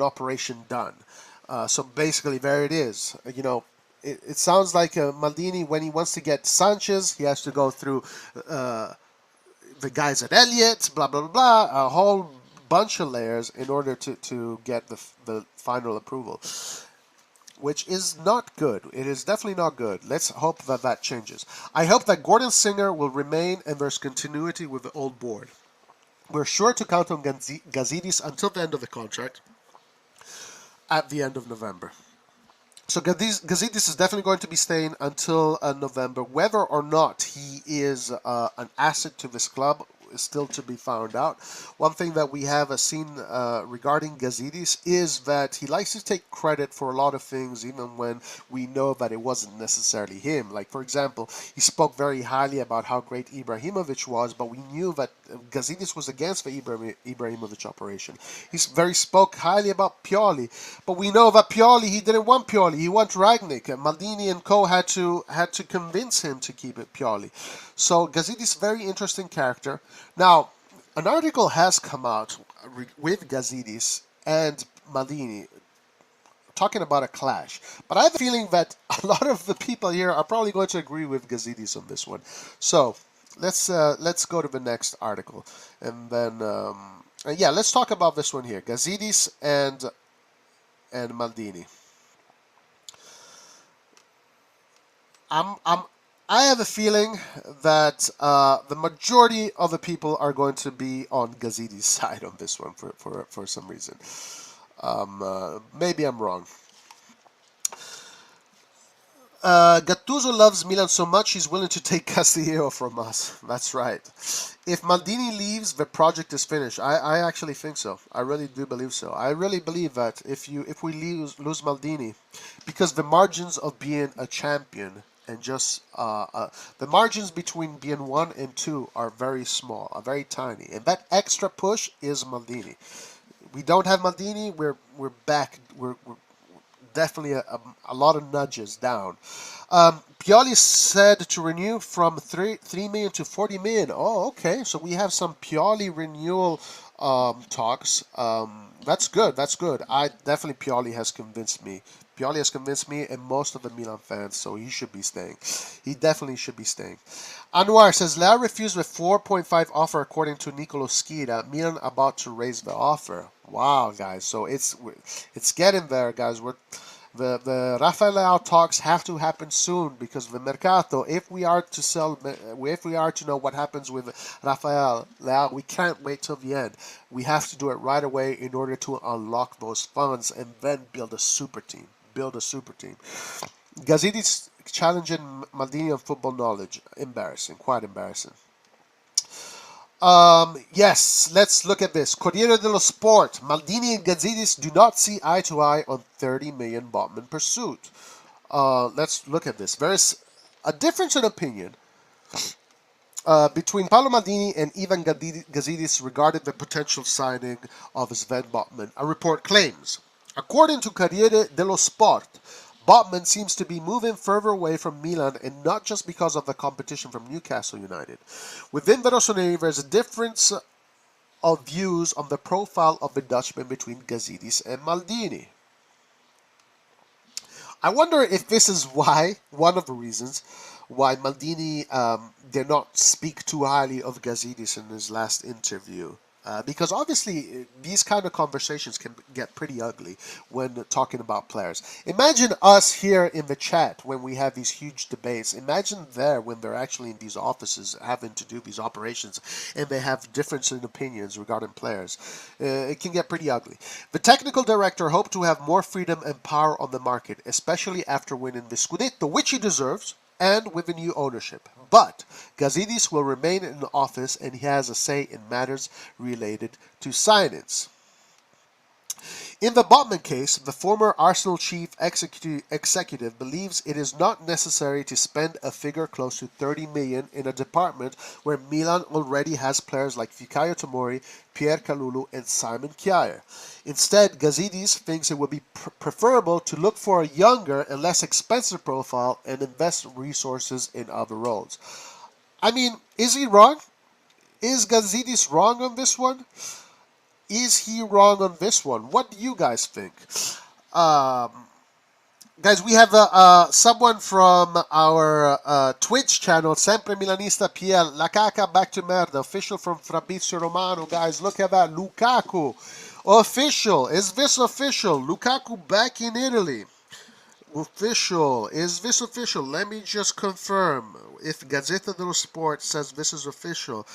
[SPEAKER 1] operation done. So basically, there it is. It sounds like Maldini, when he wants to get Sanches, he has to go through the guys at Elliott, blah, blah, blah, blah, a whole bunch of layers in order to get the final approval, which is not good. It is definitely not good. Let's hope that that changes. I hope that Gordon Singer will remain and there's continuity with the old board. We're sure to count on Gazidis until the end of the contract at the end of November. So Gazidis is definitely going to be staying until November. Whether or not he is an asset to this club is still to be found out. One thing that we have seen regarding Gazidis is that he likes to take credit for a lot of things, even when we know that it wasn't necessarily him. Like, for example, he spoke very highly about how great Ibrahimovic was, but we knew that Gazidis was against the Ibrahimovic operation. He very spoke highly about Pioli, but we know that Pioli, he didn't want Pioli, he wanted Ragnick. Maldini and co had to convince him to keep it Pioli. So Gazidis, very interesting character. Now, an article has come out with Gazidis and Maldini talking about a clash. But I have a feeling that a lot of the people here are probably going to agree with Gazidis on this one. So let's go to the next article, and then yeah, let's talk about this one here: Gazidis and Maldini. I have a feeling that the majority of the people are going to be on Gazidis' side on this one for some reason. Maybe I'm wrong. Gattuso loves Milan so much he's willing to take Castillo from us. That's right. If Maldini leaves, the project is finished. I actually think so. I really do believe so. I really believe that if we lose Maldini, because the margins of being a champion and just the margins between being 1 and 2 are very small, are very tiny, and that extra push is Maldini. We don't have Maldini. We're back. We're definitely a lot of nudges down. Pioli said to renew from 3 million to 40 million. Oh, okay. So we have some Pioli renewal talks. That's good. That's good. Pioli has convinced me. Pioli has convinced me and most of the Milan fans, so he should be staying. He definitely should be staying. Anwar says, Leao refused with 4.5 offer according to Nicolo Schida. Milan about to raise the offer. Wow, guys. So it's getting there, guys. The Rafael Leao talks have to happen soon because the mercato, if we are to know what happens with Rafael Leao, we can't wait till the end. We have to do it right away in order to unlock those funds and then build a super team. Gazidis challenging Maldini on football knowledge. Embarrassing. Quite embarrassing. Yes, let's look at this. Corriere dello Sport. Maldini and Gazidis do not see eye to eye on 30 million Botman pursuit. Let's look at this. There is a difference in opinion between Paolo Maldini and Ivan Gazidis regarding the potential signing of Sven Botman. A report claims, according to Corriere dello Sport, Botman seems to be moving further away from Milan, and not just because of the competition from Newcastle United. Within the RossonARI, there's a difference of views on the profile of the Dutchman between Gazidis and Maldini. I wonder if this is why, one of the reasons, why Maldini did not speak too highly of Gazidis in his last interview. Because obviously these kind of conversations can get pretty ugly when talking about players. Imagine us here in the chat when we have these huge debates. Imagine there when they're actually in these offices having to do these operations and they have difference in opinions regarding players. It can get pretty ugly. The technical director hoped to have more freedom and power on the market, especially after winning the Scudetto, which he deserves, and with the new ownership. But Gazidis will remain in office and he has a say in matters related to signings. In the Botman case, the former Arsenal chief executive believes it is not necessary to spend a figure close to 30 million in a department where Milan already has players like Fikayo Tomori, Pierre Kalulu, and Simon Kjaer. Instead, Gazidis thinks it would be preferable to look for a younger and less expensive profile and invest resources in other roles. I mean, is he wrong? Is Gazidis wrong on this one? Is he wrong on this one? What do you guys think? Guys, we have someone from our Twitch channel, Sempre Milanista PL, La Kaka Back to Merda, official from Fabrizio Romano. Guys, look at that. Lukaku, official. Is this official? Lukaku back in Italy. Official. Is this official? Let me just confirm if Gazzetta dello Sport says this is official.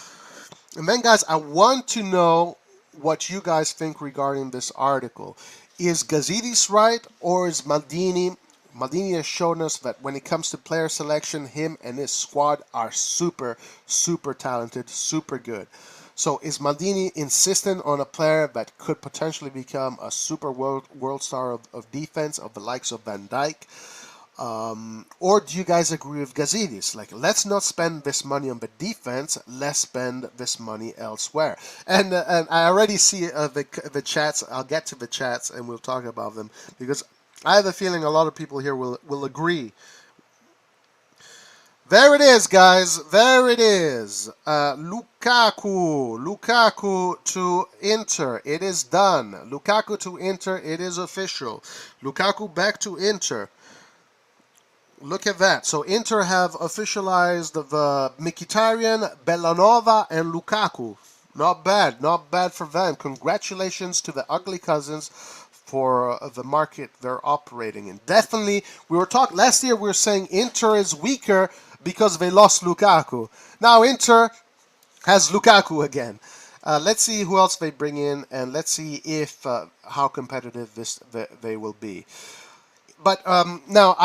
[SPEAKER 1] And then, guys, I want to know what you guys think regarding this article. Is Gazidis right or is Maldini Maldini has shown us that when it comes to player selection, him and his squad are super, super talented, super good. So is Maldini insistent on a player that could potentially become a super world star of defense of the likes of Van Dijk? Or do you guys agree with Gazidis? Like, let's not spend this money on the defense. Let's spend this money elsewhere. And I already see the chats. I'll get to the chats and we'll talk about them because I have a feeling a lot of people here will agree. There it is, guys. There it is. Lukaku to Inter. It is done. Lukaku to Inter. It is official. Lukaku back to Inter. Look at that. So Inter have officialized the Mkhitaryan, Bellanova, and Lukaku. Not bad. Not bad for them. Congratulations to the ugly cousins for the market they're operating in. Definitely, we were talking last year. We were saying Inter is weaker because they lost Lukaku. Now Inter has Lukaku again. Let's see who else they bring in, and let's see if how competitive they will be. But now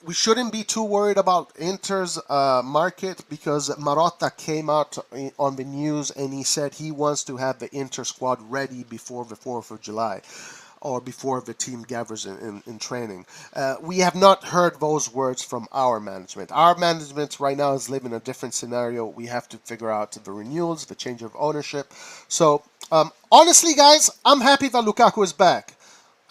[SPEAKER 1] we shouldn't be too worried about Inter's market because Marotta came out on the news and he said he wants to have the Inter squad ready before the 4th of July or before the team gathers in training. We have not heard those words from our management. Our management right now is living a different scenario. We have to figure out the renewals, the change of ownership. So honestly, guys, I'm happy that Lukaku is back.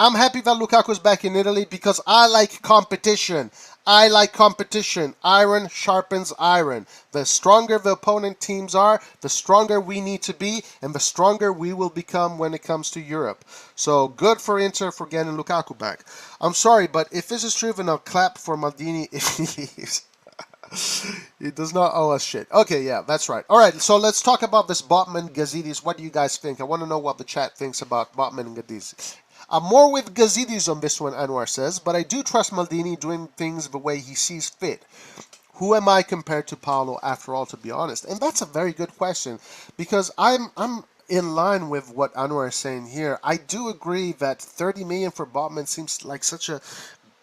[SPEAKER 1] I'm happy that Lukaku is back in Italy because I like competition. I like competition. Iron sharpens iron. The stronger the opponent teams are, the stronger we need to be, and the stronger we will become when it comes to Europe. So good for Inter for getting Lukaku back. I'm sorry, but if this is true, then I'll clap for Maldini if he leaves. He does not owe us shit. Okay, yeah, that's right. All right, so let's talk about this Botman Gazidis. What do you guys think? I want to know what the chat thinks about Botman and Gazidis. I'm more with Gazidis on this one, Anwar says, but I do trust Maldini doing things the way he sees fit. Who am I compared to Paolo after all, to be honest? And that's a very good question because I'm in line with what Anwar is saying here. I do agree that 30 million for Botman seems like such a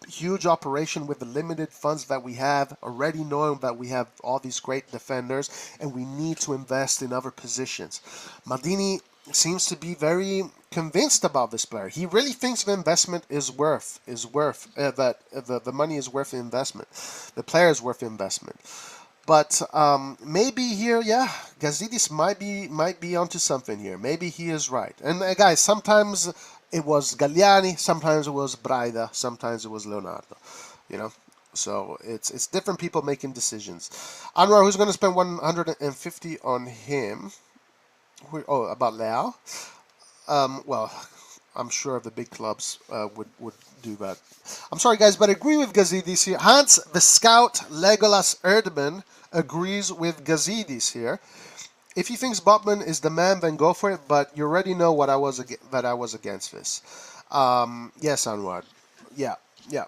[SPEAKER 1] huge operation with the limited funds that we have, already knowing that we have all these great defenders and we need to invest in other positions. Maldini seems to be very convinced about this player. He really thinks the investment is worth that the money is worth the investment. The player is worth the investment. But maybe here, yeah, Gazidis might be onto something here. Maybe he is right. And guys, sometimes it was Galliani, sometimes it was Braida, sometimes it was Leonardo. You know, so it's different people making decisions. Anwar, who's going to spend 150 on him? Oh, about Leao. Well, I'm sure the big clubs would do that. I'm sorry, guys, but I agree with Gazidis here. Hans, the scout, Legolas Erdmann, agrees with Gazidis here. If he thinks Botman is the man, then go for it. But you already know what I was against this. Yes, Anwar. Yeah, yeah.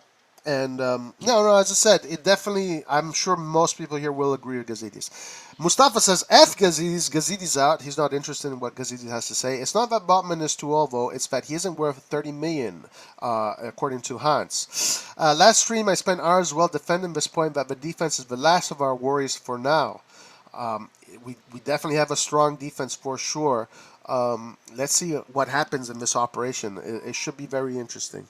[SPEAKER 1] And no, as I said, it definitely. I'm sure most people here will agree with Gazidis. Mustafa says, F Gazidis. Gazidis out. He's not interested in what Gazidis has to say. It's not that Botman is too old, though. It's that he isn't worth 30 million, according to Hans. Last stream, I spent hours well defending this point that the defense is the last of our worries for now. We definitely have a strong defense for sure. Let's see what happens in this operation. It should be very interesting.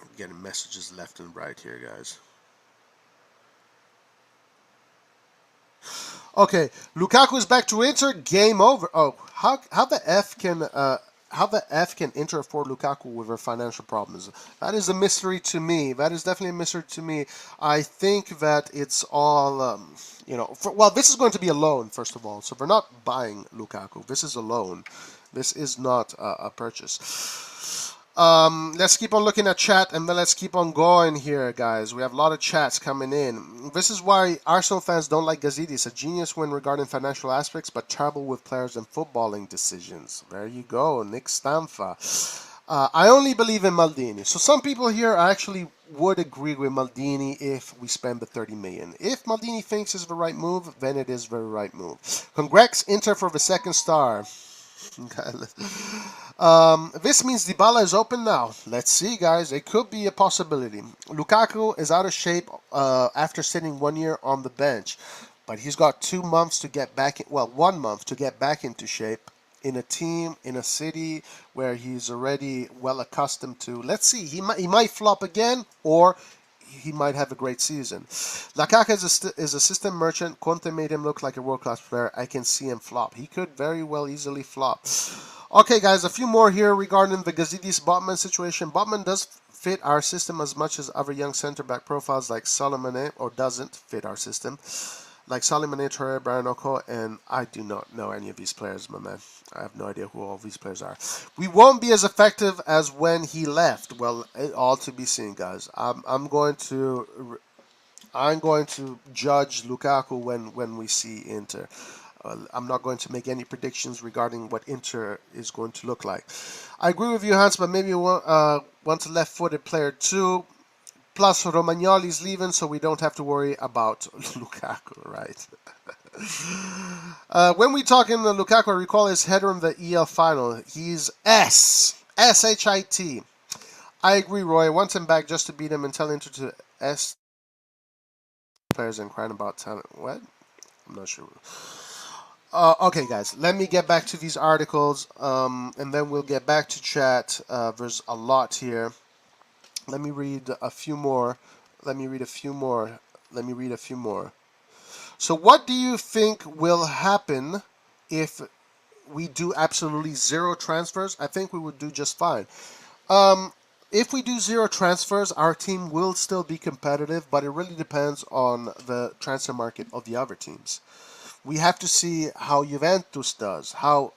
[SPEAKER 1] I'm getting messages left and right here, guys. Okay, Lukaku is back to Inter. Game over. Oh, how the F can Inter afford Lukaku with her financial problems? That is a mystery to me. That is definitely a mystery to me. I think that it's all, well, this is going to be a loan, first of all. So they're not buying Lukaku. This is a loan. This is not a purchase. Let's keep on looking at chat and then let's keep on going here, guys. We have a lot of chats coming in. This is why Arsenal fans don't like Gazidis. A genius when regarding financial aspects, but terrible with players and footballing decisions. There you go, Nick Stamfa. I only believe in Maldini. So some people here actually would agree with Maldini if we spend the 30 million. If Maldini thinks it's the right move, then it is the right move. Congrats, Inter, for the second star. This means Dybala is open now. Let's see, guys. It could be a possibility. Lukaku is out of shape after sitting 1 year on the bench, but he's got 2 months to get back. Well, 1 month to get back into shape in a team in a city where he's already well accustomed to. Let's see. He might flop again, or he might have a great season. Kaka is a system merchant. Conte made him look like a world-class player. I can see him flop. He could very well easily flop. Okay, guys, a few more here regarding the Gazidis Botman situation. Botman does fit our system as much as other young center-back profiles like Solomon, or doesn't fit our system, like Solomon, Torre, Brian Oko, and I do not know any of these players, my man. I have no idea who all these players are. We won't be as effective as when he left. Well, it all to be seen, guys. I'm going to judge Lukaku when we see Inter. I'm not going to make any predictions regarding what Inter is going to look like. I agree with you, Hans, but maybe want a left-footed player too. Plus, Romagnoli's leaving, so we don't have to worry about Lukaku, right? When we talk in the Lukaku, I recall his header in the EL final. He's S-H-I-T. I agree, Roy. I want him back just to beat him and tell Inter to S players and crying about talent. What? I'm not sure. Okay, guys, let me get back to these articles, and then we'll get back to chat. There's a lot here. Let me read a few more. So what do you think will happen if we do absolutely zero transfers? I think we would do just fine. If we do zero transfers, our team will still be competitive, but it really depends on the transfer market of the other teams. We have to see how Juventus does, how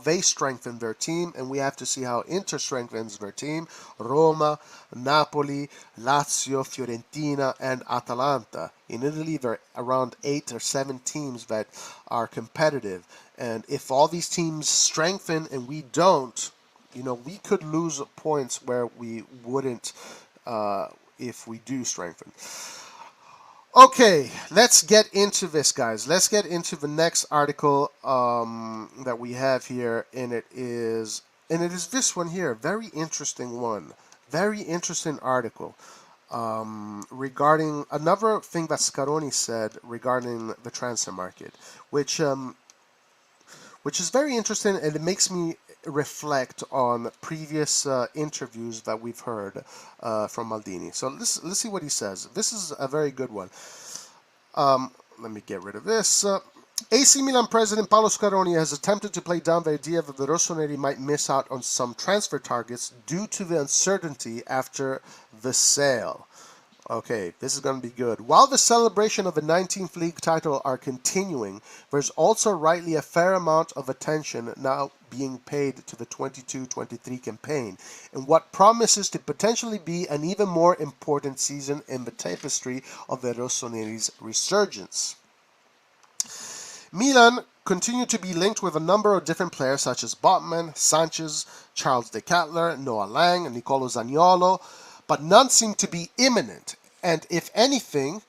[SPEAKER 1] they strengthen their team, and we have to see how Inter strengthens their team. Roma, Napoli, Lazio, Fiorentina, and Atalanta. In Italy, there are around 8 or 7 teams that are competitive. And if all these teams strengthen and we don't, we could lose points where we wouldn't if we do strengthen. Okay, let's get into this, guys. Let's get into the next article that we have here, and it is this one here. Very interesting one. Very interesting article regarding another thing that Scaroni said regarding the transfer market, which is very interesting, and it makes me reflect on previous interviews that we've heard from Maldini. So let's see what he says. This is a very good one. Let me get rid of this. AC Milan president Paolo Scaroni has attempted to play down the idea that the Rossoneri might miss out on some transfer targets due to the uncertainty after the sale. Okay, this is going to be good. While the celebration of the 19th league title are continuing, there's also rightly a fair amount of attention now being paid to the 22-23 campaign, and what promises to potentially be an even more important season in the tapestry of the Rossoneri's resurgence. Milan continue to be linked with a number of different players such as Botman, Sanches, Charles De Kettler, Noah Lang, and Nicolo Zaniolo, but none seem to be imminent. And if anything,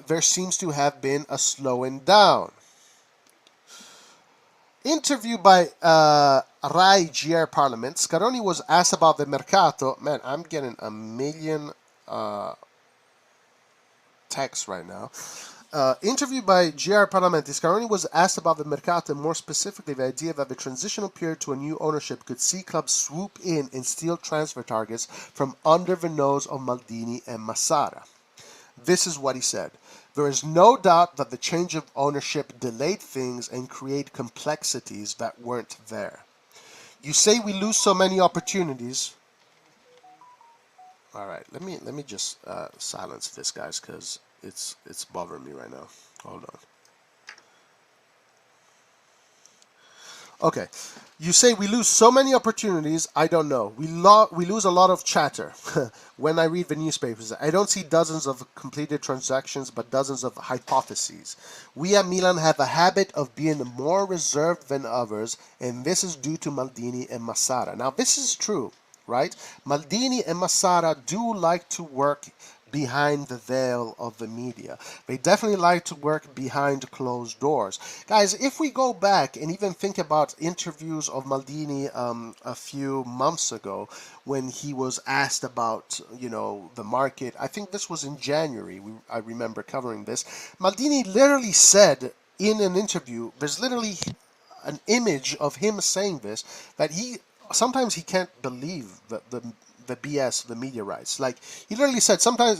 [SPEAKER 1] there seems to have been a slowing down. Interviewed by Rai GR Parliament, Scaroni was asked about the mercato. Man, I'm getting a million texts right now. Interviewed by GR Parliament, Scaroni was asked about the mercato, and more specifically the idea that the transitional period to a new ownership could see clubs swoop in and steal transfer targets from under the nose of Maldini and Massara. This is what he said. There is no doubt that the change of ownership delayed things and created complexities that weren't there. You say we lose so many opportunities. All right, let me just silence this, guys, because it's bothering me right now. Hold on. Okay, you say we lose so many opportunities. I don't know. We lose a lot of chatter when I read the newspapers. I don't see dozens of completed transactions, but dozens of hypotheses. We at Milan have a habit of being more reserved than others, and this is due to Maldini and Massara. Now, this is true, right? Maldini and Massara do like to work behind the veil of the media. They definitely like to work behind closed doors. Guys, if we go back and even think about interviews of Maldini a few months ago when he was asked about, the market, I think this was in January, I remember covering this. Maldini literally said in an interview, there's literally an image of him saying this, that he sometimes he can't believe the BS, the media rights. Like he literally said, sometimes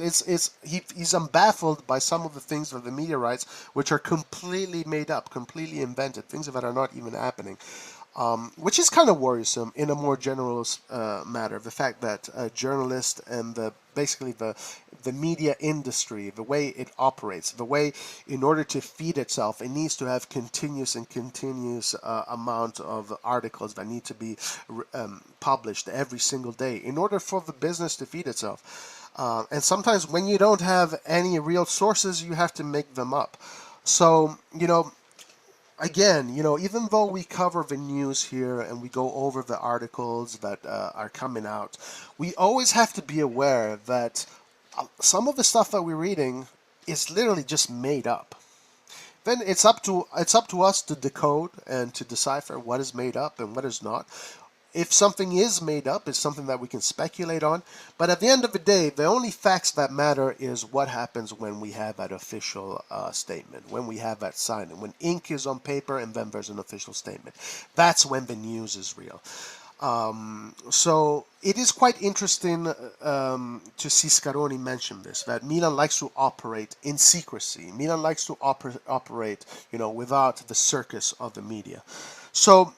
[SPEAKER 1] he's baffled by some of the things of the media rights, which are completely made up, completely invented, things that are not even happening. Which is kind of worrisome in a more general matter. The fact that journalists and basically the media industry, the way it operates, the way in order to feed itself, it needs to have continuous amount of articles that need to be published every single day in order for the business to feed itself. And sometimes when you don't have any real sources, you have to make them up. So, again, even though we cover the news here and we go over the articles that are coming out, we always have to be aware that some of the stuff that we're reading is literally just made up. Then it's up to us to decode and to decipher what is made up and what is not. If something is made up, it's something that we can speculate on. But at the end of the day, the only facts that matter is what happens when we have that official statement, when we have that signing, when ink is on paper and then there's an official statement. That's when the news is real. So it is quite interesting to see Scaroni mention this, that Milan likes to operate in secrecy. Milan likes to operate, without the circus of the media. So,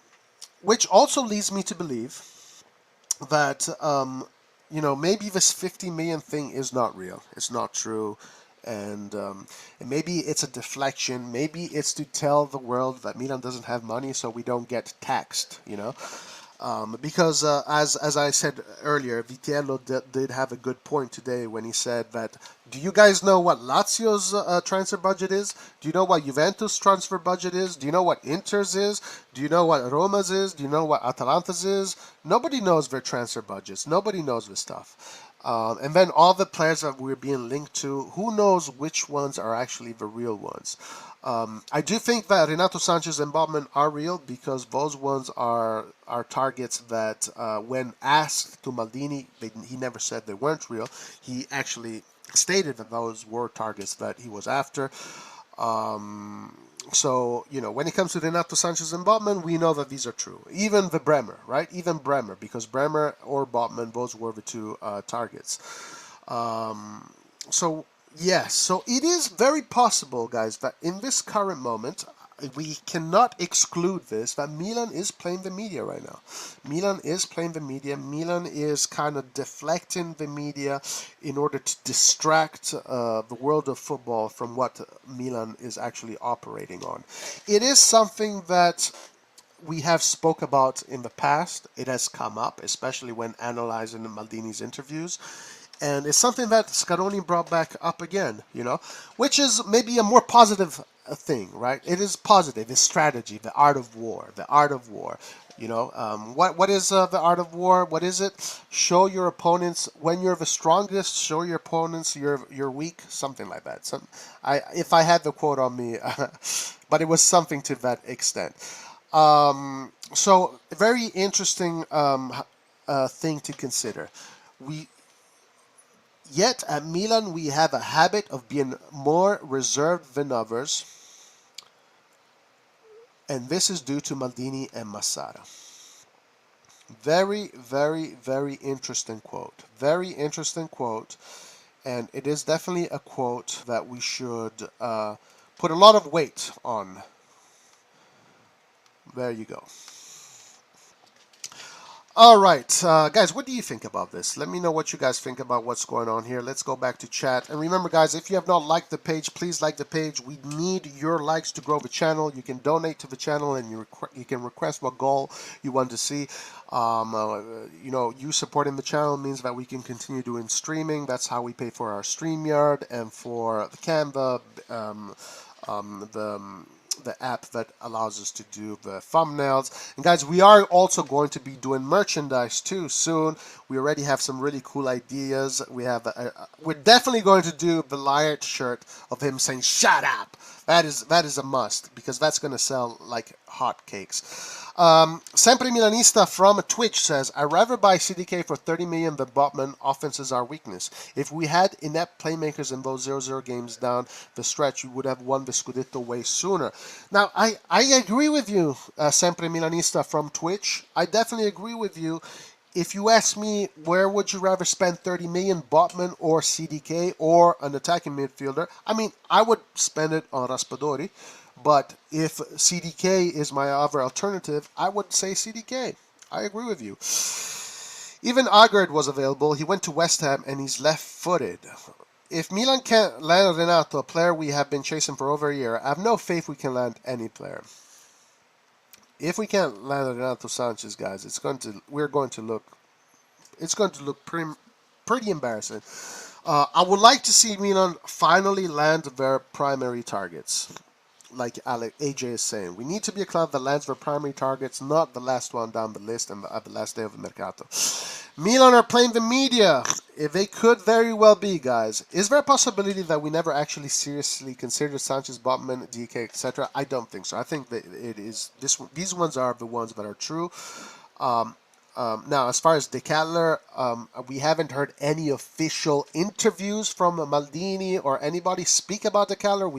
[SPEAKER 1] which also leads me to believe that, maybe this 50 million thing is not real. It's not true. And maybe it's a deflection. Maybe it's to tell the world that Milan doesn't have money so we don't get taxed. Because as I said earlier, Vitiello did have a good point today when he said that, do you guys know what Lazio's transfer budget is? Do you know what Juventus' transfer budget is? Do you know what Inter's is? Do you know what Roma's is? Do you know what Atalanta's is? Nobody knows their transfer budgets. Nobody knows this stuff. And then all the players that we're being linked to, who knows which ones are actually the real ones? I do think that Renato Sanches and Bobman are real because those ones are targets that when asked to Maldini, he never said they weren't real. He actually stated that those were targets that he was after. So, when it comes to Renato Sanches and Botman, we know that these are true. Even the Bremer, right? Even Bremer, because Bremer or Botman, those were the two targets. So, yes, so it is very possible, guys, that in this current moment, we cannot exclude this, that Milan is playing the media right now. Milan is playing the media. Milan is kind of deflecting the media in order to distract the world of football from what Milan is actually operating on. It is something that we have spoke about in the past. It has come up, especially when analyzing Maldini's interviews. And it's something that Scaroni brought back up again, which is maybe a more positive thing, right? It is positive. It's strategy, the art of war, the art of war. What is the art of war? What is it? Show your opponents when you're the strongest. Show your opponents you're weak. Something like that. If I had the quote on me, but it was something to that extent. So very interesting thing to consider. Yet at Milan, we have a habit of being more reserved than others, and this is due to Maldini and Massara. Very, very, very interesting quote. Very interesting quote, and it is definitely a quote that we should put a lot of weight on. There you go. All right, guys, what do you think about this? Let me know what you guys think about what's going on here. Let's go back to chat. And remember, guys, if you have not liked the page, please like the page. We need your likes to grow the channel. You can donate to the channel and you can request what goal you want to see. You supporting the channel means that we can continue doing streaming. That's how we pay for our StreamYard and for the Canva, app that allows us to do the thumbnails. And guys, we are also going to be doing merchandise too soon. We already have some really cool ideas. We're definitely going to do the Liart shirt of him saying "Shut up." That is a must, because that's going to sell like hotcakes. Sempre Milanista from Twitch says, I'd rather buy CDK for 30 million than Botman. Offense is our weakness. If we had inept playmakers in those 0-0 games down the stretch, we would have won the Scudetto way sooner. Now, I agree with you, Sempre Milanista from Twitch. I definitely agree with you. If you ask me, where would you rather spend 30 million, Botman or CDK or an attacking midfielder? I mean, I would spend it on Raspadori. But if CDK is my other alternative, I would say CDK. I agree with you. Even Agard was available. He went to West Ham and he's left-footed. If Milan can't land Renato, a player we have been chasing for over a year, I have no faith we can land any player. If we can't land Renato Sanches, guys, it's going to look pretty embarrassing. I would like to see Milan finally land their primary targets. Like AJ is saying, we need to be a club that lands their primary targets, not the last one down the list and at the last day of the Mercato. Milan are playing the media. If they could very well be, guys. Is there a possibility that we never actually seriously considered Sanchez, Botman, DK, etc.? I don't think so. I think that it is these ones are the ones that are true. Now, as far as De Kettler, we haven't heard any official interviews from Maldini or anybody speak about De Kettler.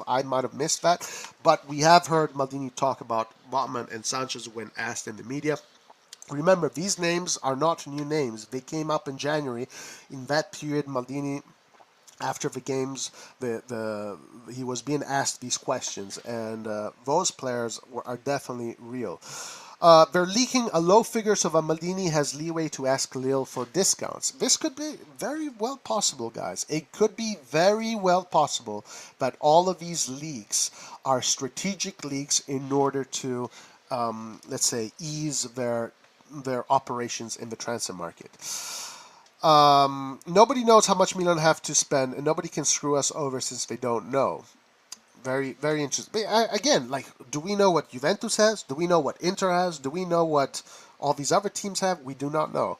[SPEAKER 1] I might have missed that, but we have heard Maldini talk about Botman and Sanchez when asked in the media. Remember, these names are not new names. They came up in January. In that period, Maldini, after the games, he was being asked these questions, and those players are definitely real. They're leaking a low figure so that Maldini has leeway to ask Lille for discounts. This could be very well possible, guys. It could be very well possible that all of these leaks are strategic leaks in order to, let's say, ease their operations in the transfer market. Nobody knows how much Milan have to spend, and nobody can screw us over since they don't know. Very, very interesting. But again, like, do we know what Juventus has? Do we know what Inter has? Do we know what all these other teams have? We do not know.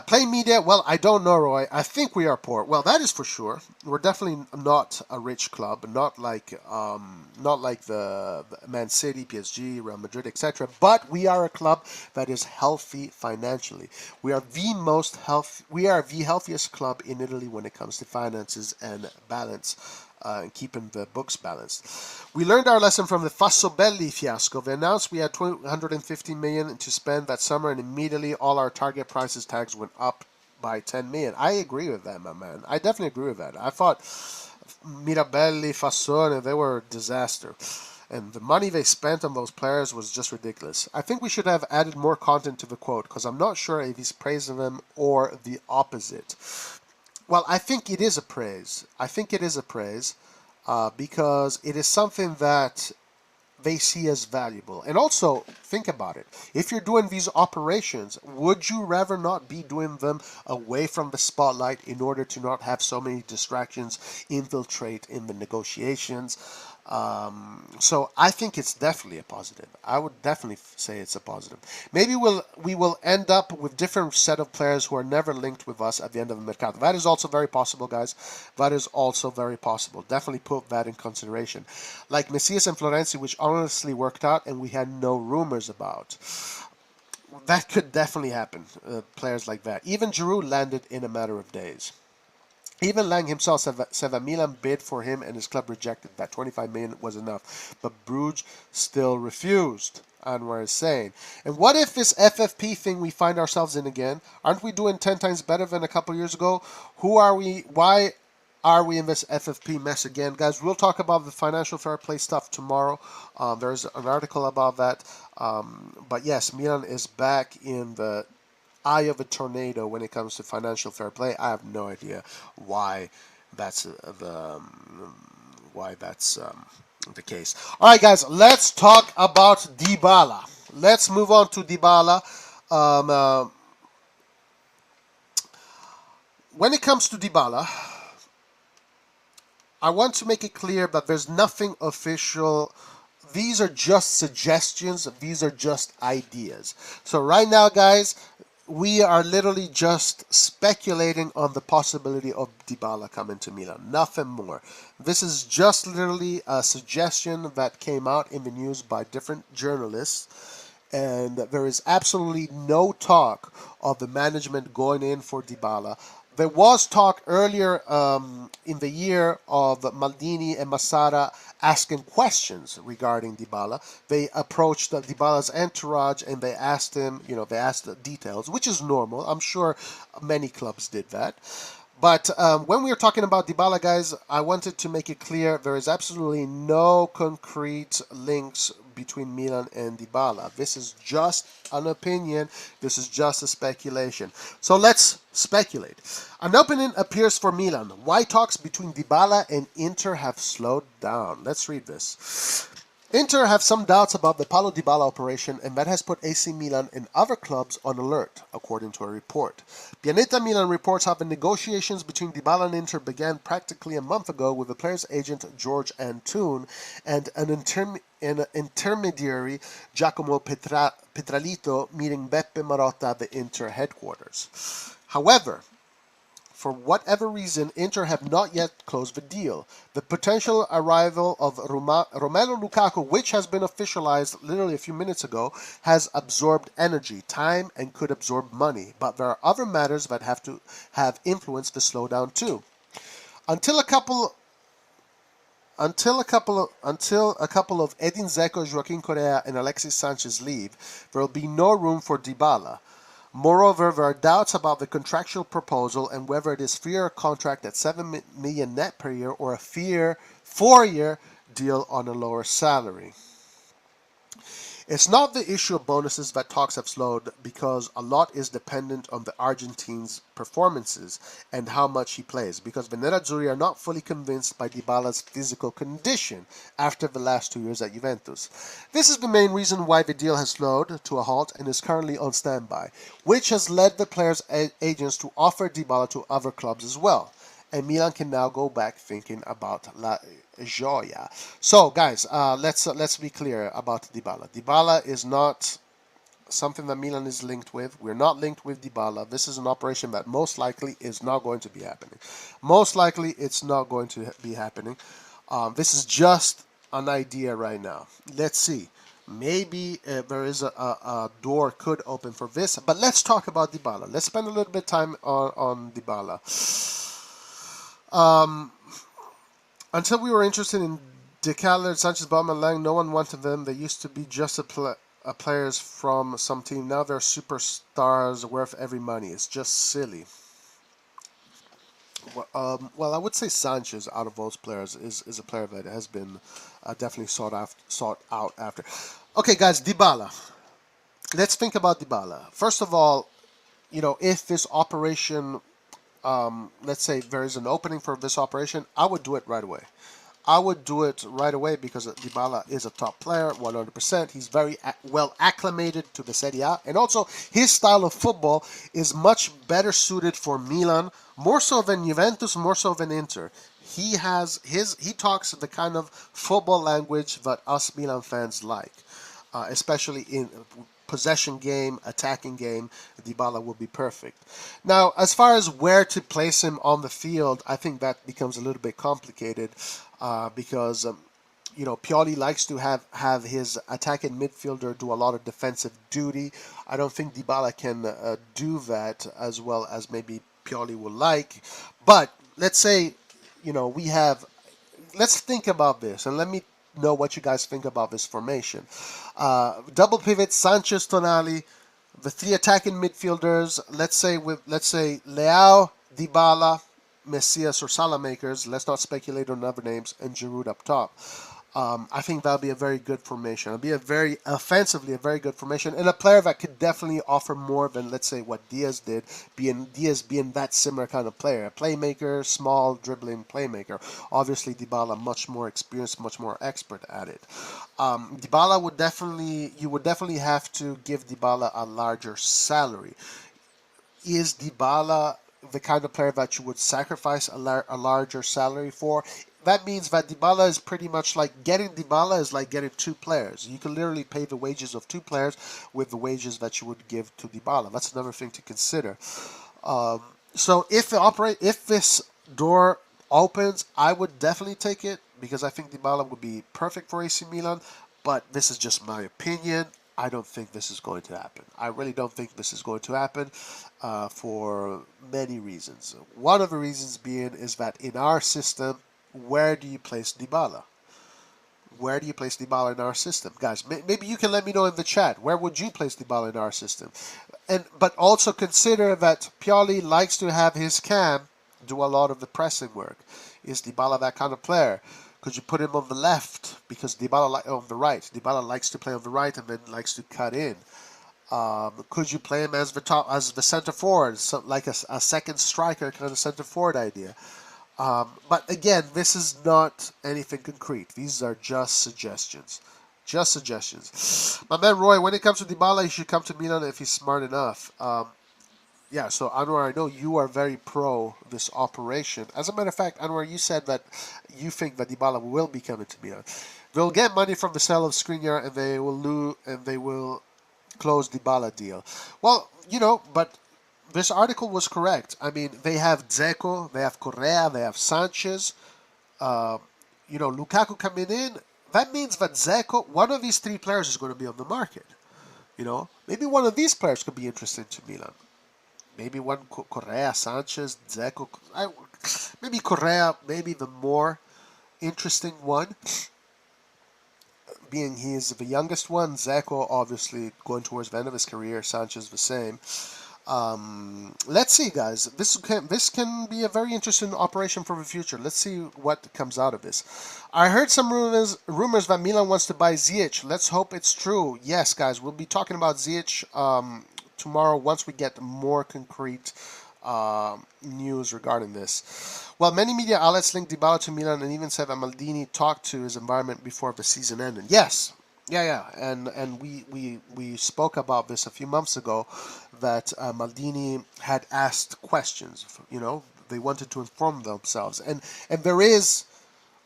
[SPEAKER 1] Play media, well, I don't know, Roy. I think we are poor. Well, that is for sure. We're definitely not a rich club, not like the Man City, PSG, Real Madrid, etc. But we are a club that is healthy financially. We are the healthiest club in Italy when it comes to finances and balance. And keeping the books balanced. We learned our lesson from the Fassobelli fiasco. They announced we had 250 million to spend that summer, and immediately all our target prices tags went up by 10 million. I agree with that, my man. I definitely agree with that. I thought Mirabelli, Fassone, they were a disaster. And the money they spent on those players was just ridiculous. I think we should have added more content to the quote, because I'm not sure if he's praising them or the opposite. Well, I think it is a praise. Because it is something that they see as valuable. And also, think about it. If you're doing these operations, would you rather not be doing them away from the spotlight in order to not have so many distractions infiltrate in the negotiations? So I think it's definitely a positive. I would definitely say it's a positive. Maybe we will end up with different set of players who are never linked with us at the end of the Mercato. That is also very possible, guys. That is also very possible. Definitely put that in consideration. Like Messias and Florenzi, which honestly worked out and we had no rumors about. That could definitely happen. Players like that. Even Giroud landed in a matter of days. Even Lang himself said that Milan bid for him and his club rejected that 25 million was enough. But Bruges still refused, Anwar is saying. And what if this FFP thing we find ourselves in again? Aren't we doing 10 times better than a couple years ago? Who are we? Why are we in this FFP mess again? Guys, we'll talk about the financial fair play stuff tomorrow. There's an article about that. But yes, Milan is back in the eye of a tornado when it comes to financial fair play. I have no idea why that's the case. All right, guys, let's talk about Dybala. Let's move on to Dybala. When it comes to Dybala, I want to make it clear that there's nothing official these are just suggestions. These are just ideas. So right now, guys, we are literally just speculating on the possibility of Dybala coming to Milan. Nothing more. This is just literally a suggestion that came out in the news by different journalists, and there is absolutely no talk of the management going in for Dybala. There was talk earlier in the year of Maldini and Massara asking questions regarding Dybala. They approached Dybala's entourage and they asked him, they asked the details, which is normal. I'm sure many clubs did that. But when we were talking about Dybala, guys, I wanted to make it clear there is absolutely no concrete links between Milan and Dybala. This is just an opinion. This is just a speculation. So let's speculate. An opening appears for Milan. Why talks between Dybala and Inter have slowed down? Let's read this. Inter have some doubts about the Paulo Dybala operation, and that has put AC Milan and other clubs on alert, according to a report. Pianeta Milan reports how the negotiations between Dybala and Inter began practically a month ago with the player's agent George Antoon and an intermediary Giacomo Petralito meeting Beppe Marotta at the Inter headquarters. However, for whatever reason, Inter have not yet closed the deal. The potential arrival of Romelu Lukaku, which has been officialized literally a few minutes ago, has absorbed energy, time, and could absorb money. But there are other matters that have to have influenced the slowdown too. Until a couple of Edin Dzeko, Joaquin Correa, and Alexis Sanches leave, there will be no room for Dybala. Moreover, there are doubts about the contractual proposal and whether it is fair contract at 7 million net per year or a fair 4-year deal on a lower salary. It's not the issue of bonuses that talks have slowed, because a lot is dependent on the Argentine's performances and how much he plays, because the Nerazzurri are not fully convinced by Dybala's physical condition after the last 2 years at Juventus. This is the main reason why the deal has slowed to a halt and is currently on standby, which has led the player's agents to offer Dybala to other clubs as well. And Milan can now go back thinking about La Gioia. So, guys, let's be clear about Dybala. Dybala is not something that Milan is linked with. We're not linked with Dybala. This is an operation that most likely is not going to be happening. Most likely, it's not going to be happening. This is just an idea right now. Let's see. Maybe there is a door could open for this. But let's talk about Dybala. Let's spend a little bit of time on Dybala. Until we were interested in Decathlon, Sanches, Baumann, Lang, no one wanted them. They used to be just players from some team. Now they're superstars worth every money. It's just silly. Well, I would say Sanches, out of those players, is a player that has been definitely sought out after. Okay, guys, Dybala. Let's think about Dybala. First of all, if this operation, let's say there is an opening for this operation, I would do it right away. I would do it right away because Dybala is a top player, 100%. He's very well acclimated to the Serie A. And also, his style of football is much better suited for Milan, more so than Juventus, more so than Inter. He talks the kind of football language that us Milan fans like, especially in possession game, attacking game. Dybala will be perfect. Now, as far as where to place him on the field, I think that becomes a little bit complicated because Pioli likes to have his attacking midfielder do a lot of defensive duty. I don't think Dybala can do that as well as maybe Pioli would like. But let's say let's think about this, and let me know what you guys think about this formation. Double pivot, Sanches, Tonali, the three attacking midfielders. Let's say Leao, Dybala, Messias, or Salamakers. Let's not speculate on other names, and Giroud up top. I think that'll be a very good formation. It'll be a very offensively a very good formation, and a player that could definitely offer more than, let's say, what Diaz did. Diaz being that similar kind of player, a playmaker, small dribbling playmaker. Obviously, Dybala much more experienced, much more expert at it. Dybala you would definitely have to give Dybala a larger salary. Is Dybala the kind of player that you would sacrifice a larger salary for? that means that Dybala is pretty much like getting Dybala is like getting two players. You can literally pay the wages of two players with the wages that you would give to Dybala. That's another thing to consider. Um, so if this door opens, I would definitely take it because I think Dybala would be perfect for AC Milan. But this is just my opinion. I don't think this is going to happen. I really don't think this is going to happen for many reasons. One of the reasons being is that in our system, where do you place Dybala? Where do you place Dybala in our system? Guys, maybe you can let me know in the chat. Where would you place Dybala in our system? But also consider that Pioli likes to have his cam do a lot of the pressing work. Is Dybala that kind of player? Could you put him on the left? Because Dybala on the right. Dybala likes to play on the right and then likes to cut in. Could you play him as the center forward, so like a second striker kind of center forward idea? But again, this is not anything concrete. These are just suggestions. Just suggestions. My man Roy, when it comes to Dybala, he should come to Milan if he's smart enough. Yeah, so Anwar, I know you are very pro this operation. As a matter of fact, Anwar, you said that you think that Dybala will be coming to Milan. They'll get money from the sale of Skriniar, and they will close Dybala deal. Well, but this article was correct. I mean, they have Dzeko, they have Correa, they have Sanches. Lukaku coming in. That means that Dzeko, one of these three players is going to be on the market. Maybe one of these players could be interesting to Milan. Maybe one Correa, Sanches, Dzeko. Maybe Correa, maybe the more interesting one, being he is the youngest one. Dzeko obviously going towards the end of his career. Sanches the same. Let's see, guys. This can be a very interesting operation for the future. Let's see what comes out of this. I heard some rumors that Milan wants to buy Ziyech. Let's hope it's true. Yes, guys, we'll be talking about Ziyech tomorrow once we get more concrete news regarding this. Well, many media outlets linked Dybala to Milan and even said that Maldini talked to his environment before the season ended. Yes. Yeah, and we spoke about this a few months ago, that Maldini had asked questions. They wanted to inform themselves, and there is,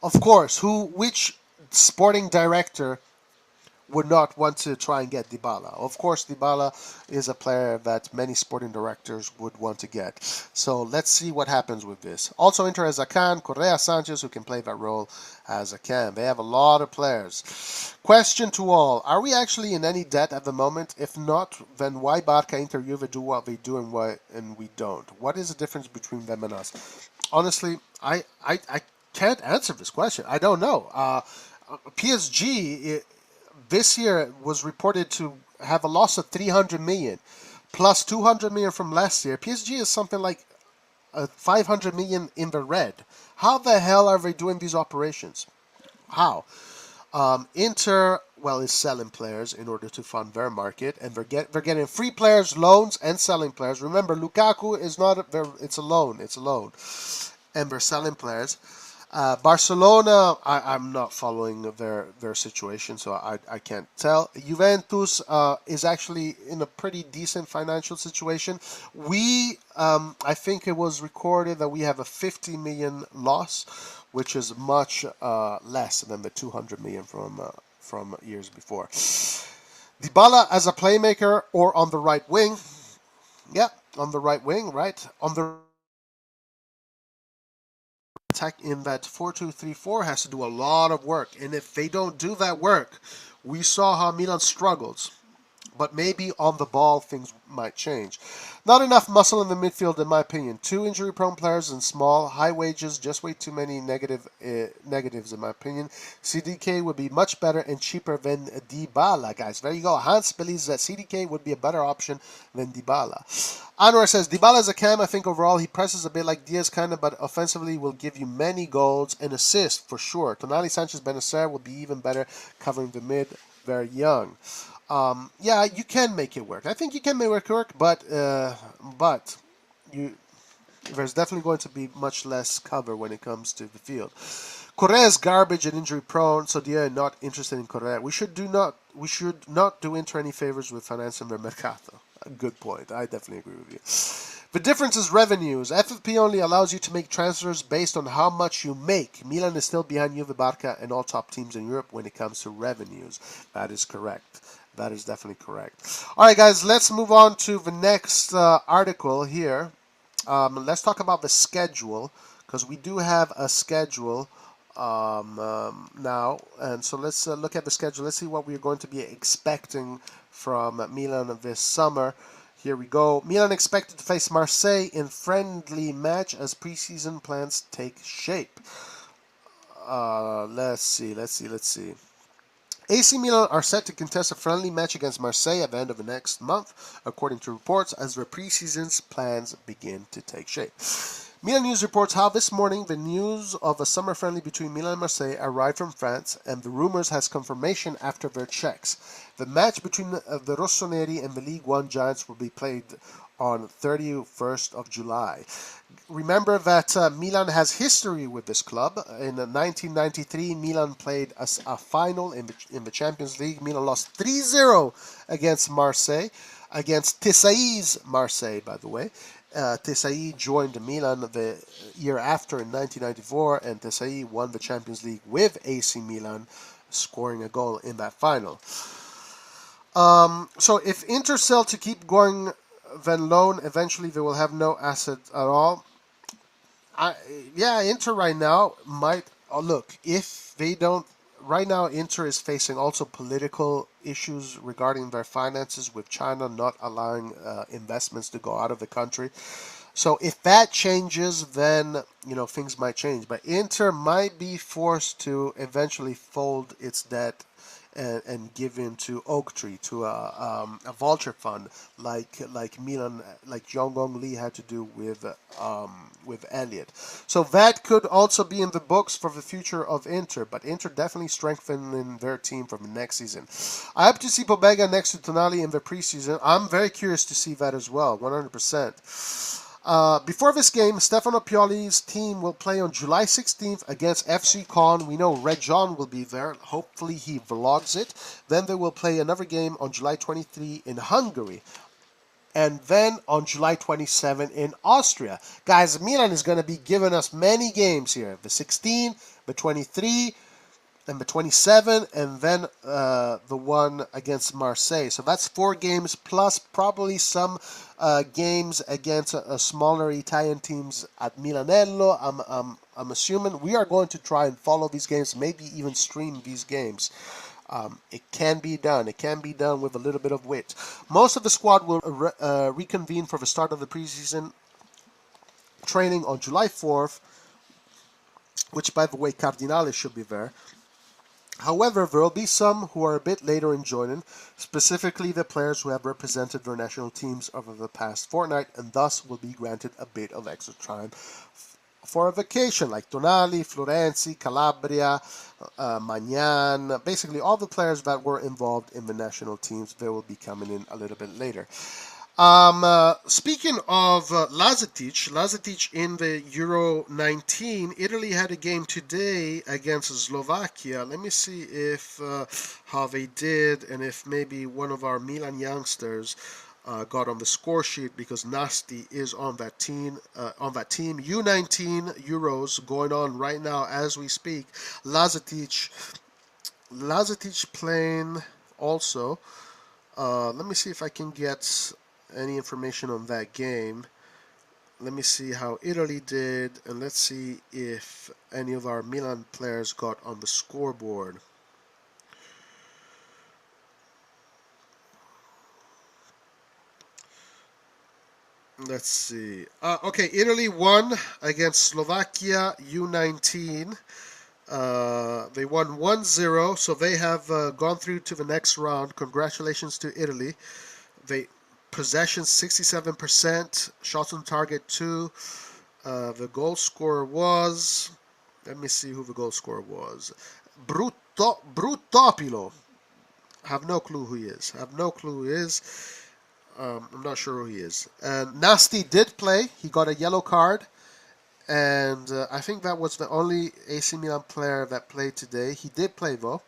[SPEAKER 1] of course, which sporting director would not want to try and get Dybala. Of course, Dybala is a player that many sporting directors would want to get. So let's see what happens with this. Also, Inter has Akan, Correa, Sanches, who can play that role as a can. They have a lot of players. Question to all: are we actually in any debt at the moment? If not, then why Barca, Inter, Juve do what they do and we don't? What is the difference between them and us? Honestly, I can't answer this question. I don't know. PSG. This year was reported to have a loss of 300 million, plus 200 million from last year. PSG is something like 500 million in the red. How the hell are they doing these operations? How? Inter, is selling players in order to fund their market, and they're getting free players, loans, and selling players. Remember, Lukaku is not it's a loan, and they're selling players. Barcelona, I'm not following their situation, so I can't tell. Juventus is actually in a pretty decent financial situation. I think it was recorded that we have a 50 million loss, which is much less than the 200 million from years before. Dybala as a playmaker or on the right wing. Yeah, on the right wing, right? On the attack in that 4-2-3-4 has to do a lot of work, and if they don't do that work, we saw how Milan struggles. But maybe on the ball things might change. Not enough muscle in the midfield, in my opinion. 2 injury-prone players and small, high wages, just way too many negatives, in my opinion. CDK would be much better and cheaper than Dybala, guys. There you go. Hans believes that CDK would be a better option than Dybala. Anwar says, Dybala is a cam. I think overall he presses a bit like Diaz, kind of, but offensively will give you many goals and assists for sure. Tonali, Sanchez, Benacer will be even better covering the mid. Very young. Yeah, you can make it work. I think you can make it work, but there's definitely going to be much less cover when it comes to the field. Correa is garbage and injury prone, so they're not interested in Correa. We should not do Inter any favors with financing their mercato. A good point. I definitely agree with you. The difference is revenues. FFP only allows you to make transfers based on how much you make. Milan is still behind Juve, Barca, and all top teams in Europe when it comes to revenues. That is correct. That is definitely correct. All right, guys, let's move on to the next article here. Let's talk about the schedule, because we do have a schedule now. And so let's look at the schedule. Let's see what we're going to be expecting from Milan this summer. Here we go. Milan expected to face Marseille in friendly match as preseason plans take shape. Let's see. AC Milan are set to contest a friendly match against Marseille at the end of the next month, according to reports, as the preseason's plans begin to take shape. Milan News reports how this morning the news of a summer friendly between Milan and Marseille arrived from France, and the rumors has confirmation after their checks. The match between the RossonARI and the League One Giants will be played on 31st of July. Remember that Milan has history with this club. In 1993, Milan played a final in the Champions League. Milan lost 3-0 against Marseille, against Tesai's Marseille, by the way. Tesai joined Milan the year after in 1994, and Tesai won the Champions League with AC Milan, scoring a goal in that final. So if Inter sell to keep going, then loan, eventually they will have no asset at all. Inter right now might look, if they don't. Right now, Inter is facing also political issues regarding their finances, with China not allowing investments to go out of the country. So if that changes, then things might change. But Inter might be forced to eventually fold its debt and give in to Oaktree, to a vulture fund, like Milan, like Jong Lee had to do with Elliott. So that could also be in the books for the future of Inter, but Inter definitely strengthening their team for the next season. I hope to see Pobega next to Tonali in the preseason. I'm very curious to see that as well, 100%. Before this game, Stefano Pioli's team will play on July 16th against FC Caen. We know Red John will be there. Hopefully he vlogs it. Then they will play another game on July 23 in Hungary. And then on July 27 in Austria. Guys, Milan is going to be giving us many games here. The 16, the 23, and the 27, and then the one against Marseille. So that's 4 games plus probably some games against smaller Italian teams at Milanello. I'm assuming we are going to try and follow these games, maybe even stream these games. It can be done. It can be done with a little bit of wit. Most of the squad will reconvene for the start of the preseason training on July 4th, which, by the way, Cardinale should be there. However, there will be some who are a bit later in joining, specifically the players who have represented their national teams over the past fortnight, and thus will be granted a bit of extra time for a vacation, like Tonali, Florenzi, Calabria, Magnan, basically all the players that were involved in the national teams. They will be coming in a little bit later. Speaking of Lazetic in the Euro 19, Italy had a game today against Slovakia. Let me see if how they did, and if maybe one of our Milan youngsters got on the score sheet, because Nasti is on that team. U19 Euros going on right now as we speak. Lazetic playing also. Let me see if I can get any information on that game. Let me see how Italy did, and let's see if any of our Milan players got on the scoreboard. Let's see. Okay, Italy won against Slovakia U19. They won 1-0, so they have gone through to the next round. Congratulations to Italy. Possession 67%, shots on target 2. The goal scorer was, let me see who the goal scorer was. Brutopilo. Have no clue who he is. I'm not sure who he is. Nasti did play. He got a yellow card. And I think that was the only AC Milan player that played today. He did play though.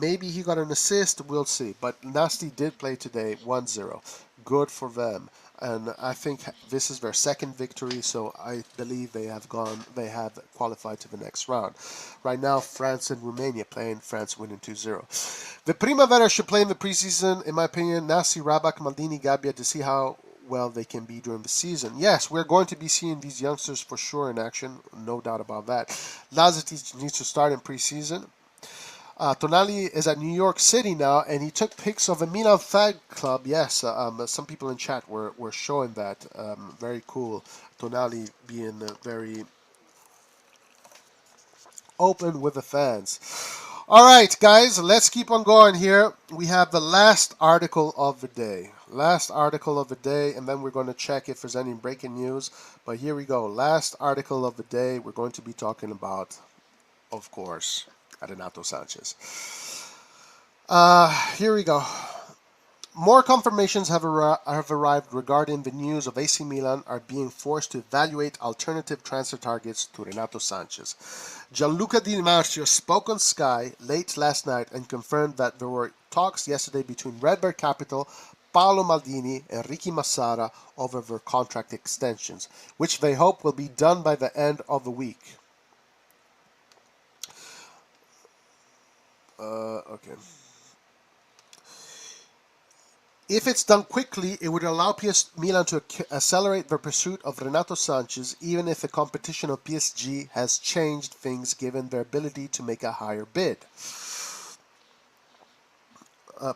[SPEAKER 1] Maybe he got an assist, we'll see. But Nasti did play today, 1-0. Good for them. and I think this is their second victory, so I believe they have qualified to the next round. Right now, France and Romania playing, France winning 2-0. The Primavera should play in the preseason, in my opinion. Nasi, Rabac, Maldini, Gabbia, to see how well they can be during the season. Yes, we're going to be seeing these youngsters for sure in action, no doubt about that. Lazetic needs to start in preseason. Tonali is at New York City now, and he took pics of a Milan fan club. Yes, some people in chat were showing that. Very cool. Tonali being very open with the fans. All right, guys, let's keep on going here. We have the last article of the day. Last article of the day, and then we're going to check if there's any breaking news. But here we go. Last article of the day. We're going to be talking about, of course, Renato Sanches. Here we go. More confirmations have arrived regarding the news of AC Milan are being forced to evaluate alternative transfer targets to Renato Sanches. Gianluca Di Marzio spoke on Sky late last night and confirmed that there were talks yesterday between Redbird Capital, Paolo Maldini, and Ricky Massara over their contract extensions, which they hope will be done by the end of the week. Okay. If it's done quickly, it would allow Milan to accelerate their pursuit of Renato Sanches, even if the competition of PSG has changed things given their ability to make a higher bid.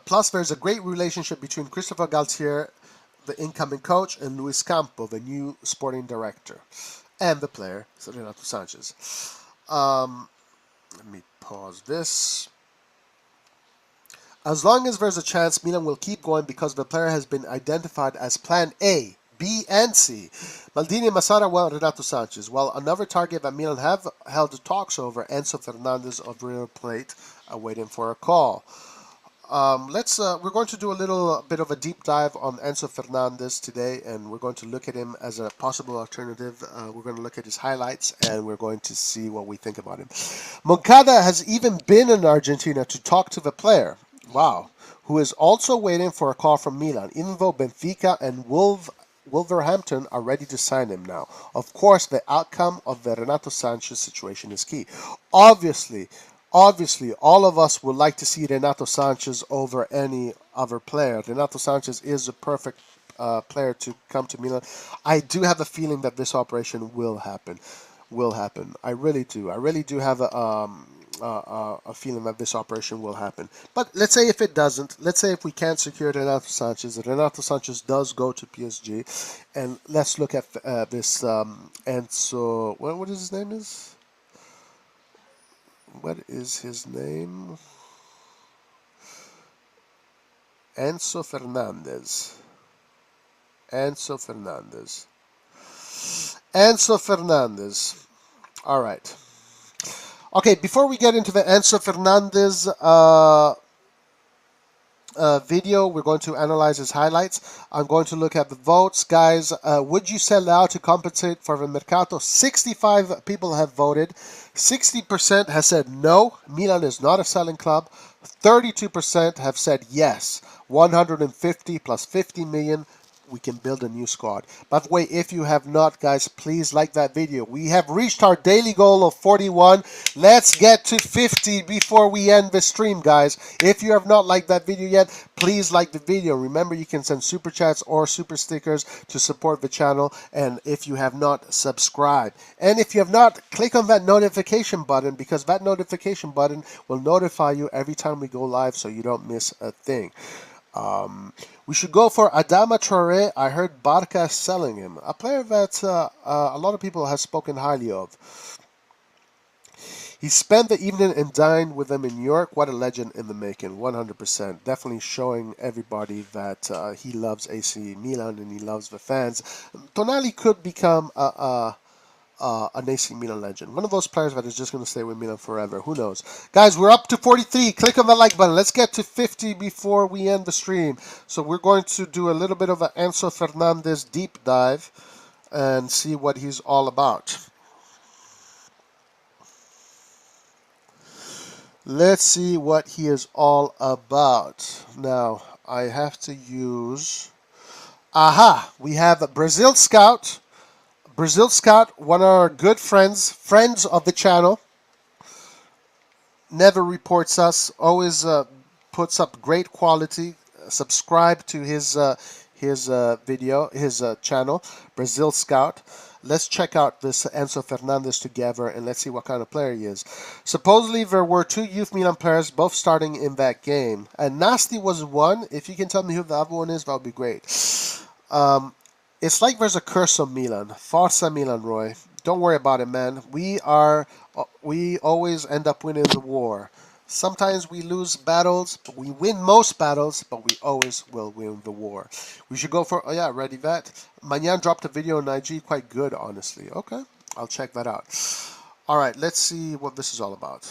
[SPEAKER 1] Plus, there's a great relationship between Christopher Galtier, the incoming coach, and Luis Campo, the new sporting director, and the player, Renato Sanches. Let me pause this. As long as there's a chance, Milan will keep going because the player has been identified as Plan A, B, and C. Maldini and Massara want Renato Sanches, while another target that Milan have held talks over, Enzo Fernandez of River Plate, are waiting for a call. We're going to do a little bit of a deep dive on Enzo Fernandez today, and we're going to look at him as a possible alternative. We're going to look at his highlights, and we're going to see what we think about him. Moncada has even been in Argentina to talk to the player. Wow. Who is also waiting for a call from Milan, even though Benfica and Wolverhampton are ready to sign him now. Of course, the outcome of the Renato Sanches situation is key. Obviously, all of us would like to see Renato Sanches over any other player. Renato Sanches is a perfect player to come to Milan. I do have a feeling that this operation will happen. I really do. I really do have a feeling that this operation will happen. But let's say if it doesn't, let's say if we can't secure Renato Sanches does go to PSG, and let's look at this Enzo. What is his name is? What is his name? Enzo Fernandez. Enzo Fernandez. All right. Okay, before we get into the Enzo Fernandez video, we're going to analyze his highlights. I'm going to look at the votes. Guys, would you sell out to compensate for the Mercato? 65 people have voted. 60% has said no, Milan is not a selling club. 32% have said yes. 150 plus 50 million. We can build a new squad. By the way, if you have not, guys, please like that video. We have reached our daily goal of 41. Let's get to 50 before we end the stream, guys. If you have not liked that video yet, please like the video. Remember, you can send super chats or super stickers to support the channel. And if you have not, subscribe. And if you have not, click on that notification button, because that notification button will notify you every time we go live so you don't miss a thing. We should go for Adama Traore. I heard Barca is selling him. A player that a lot of people have spoken highly of. He spent the evening and dined with them in New York. What a legend in the making, 100%. Definitely showing everybody that he loves AC Milan and he loves the fans. Tonali could become an AC Milan legend. One of those players that is just going to stay with Milan forever. Who knows? Guys, we're up to 43. Click on the like button. Let's get to 50 before we end the stream. So we're going to do a little bit of an Enzo Fernandez deep dive and see what he's all about. Let's see what he is all about. Now, I have to use Aha! We have Brazil Scout. Brazil Scout, one of our good friends of the channel, never reports us, always puts up great quality. Subscribe to his video, his channel, Brazil Scout. Let's check out this Enzo Fernandez together and let's see what kind of player he is. Supposedly there were two youth Milan players both starting in that game, and Nasty was one. If you can tell me who the other one is, that would be great. Um, it's like there's a curse on Milan. Forza Milan, Roy. Don't worry about it, man. We always end up winning the war. Sometimes we lose battles, but we win most battles, but we always will win the war. We should go for, oh yeah, ready that. Manyan dropped a video on IG, quite good, honestly. Okay, I'll check that out. All right, let's see what this is all about.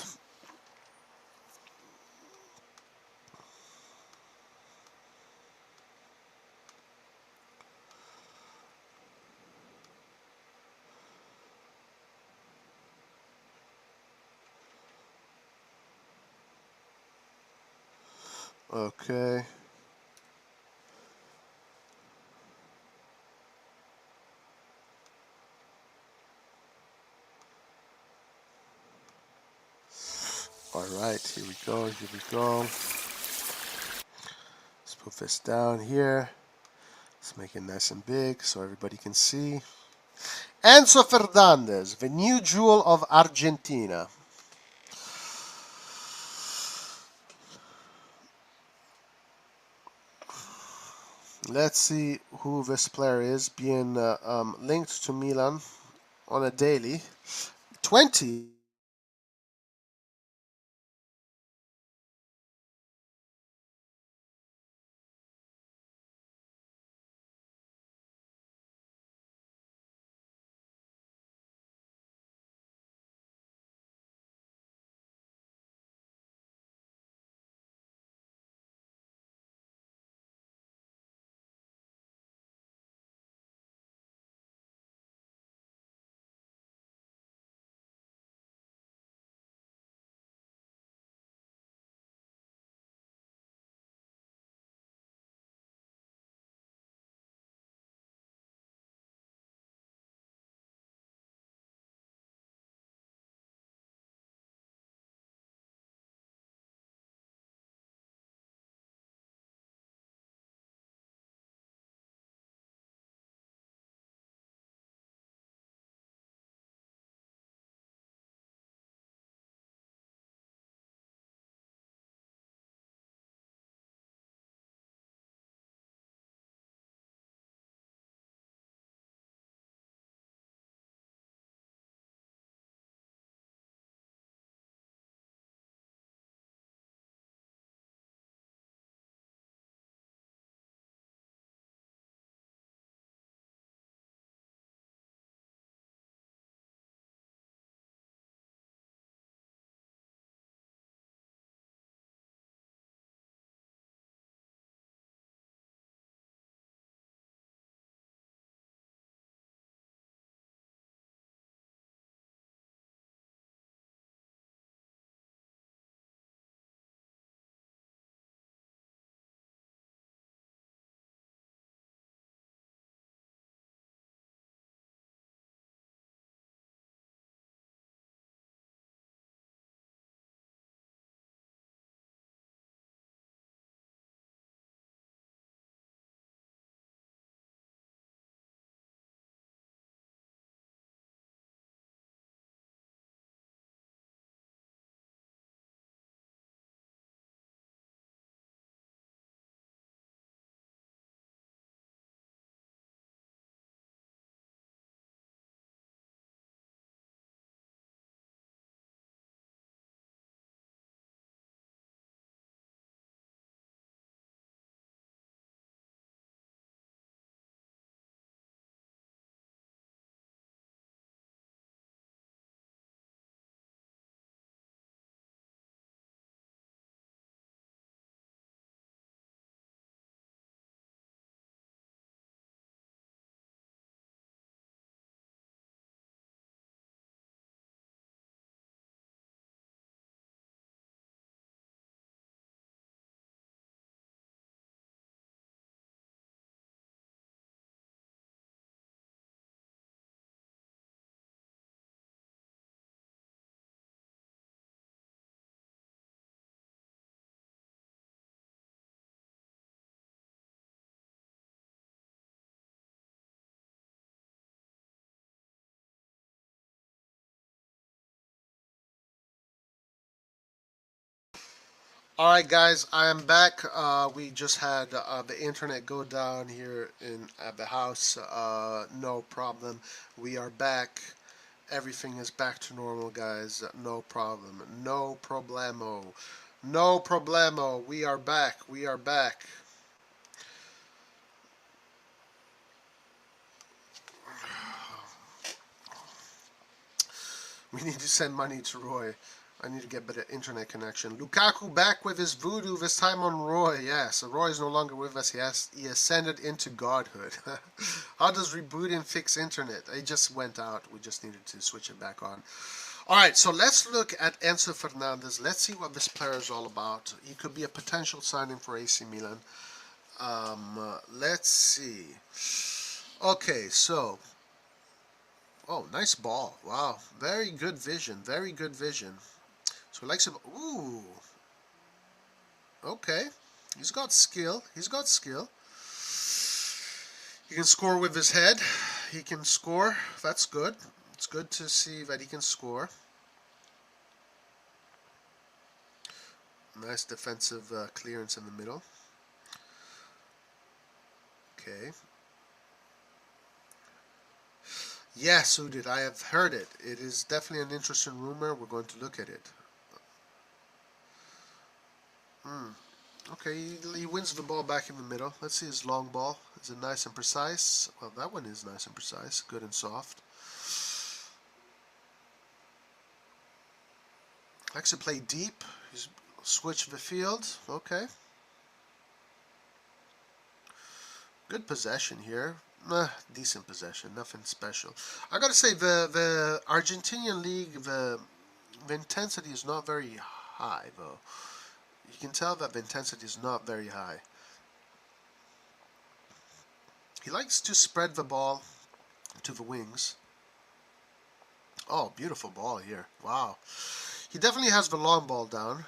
[SPEAKER 1] Okay. All right, here we go, here we go. Let's put this down here. Let's make it nice and big so everybody can see. Enzo Fernandez, the new jewel of Argentina. Let's see who this player is, being linked to Milan on a daily. 20. All right, guys, I am back. We just had the internet go down here in at the house. No problem. We are back. Everything is back to normal, guys. No problem. No problemo. No problemo. We are back. We are back. We need to send money to Roy. I need to get better internet connection. Lukaku back with his voodoo, this time on Roy. Yes, Roy is no longer with us. He ascended into godhood. How does rebooting fix internet? It just went out. We just needed to switch it back on. All right, so let's look at Enzo Fernandez. Let's see what this player is all about. He could be a potential signing for AC Milan. Let's see. Okay, so oh, nice ball. Wow. Very good vision. Very good vision. So he likes him. Ooh. Okay. He's got skill. He's got skill. He can score with his head. He can score. That's good. It's good to see that he can score. Nice defensive clearance in the middle. Okay. Yes, Udit, I have heard it. It is definitely an interesting rumor. We're going to look at it. Okay, he wins the ball back in the middle. Let's see his long ball. Is it nice and precise? Well, that one is nice and precise. Good and soft. Likes to play deep. He's switch the field. Okay. Good possession here. Decent possession. Nothing special. I gotta say, the Argentinian league, the intensity is not very high, though. You can tell that the intensity is not very high. He likes to spread the ball to the wings. Oh, beautiful ball here. Wow. He definitely has the long ball down.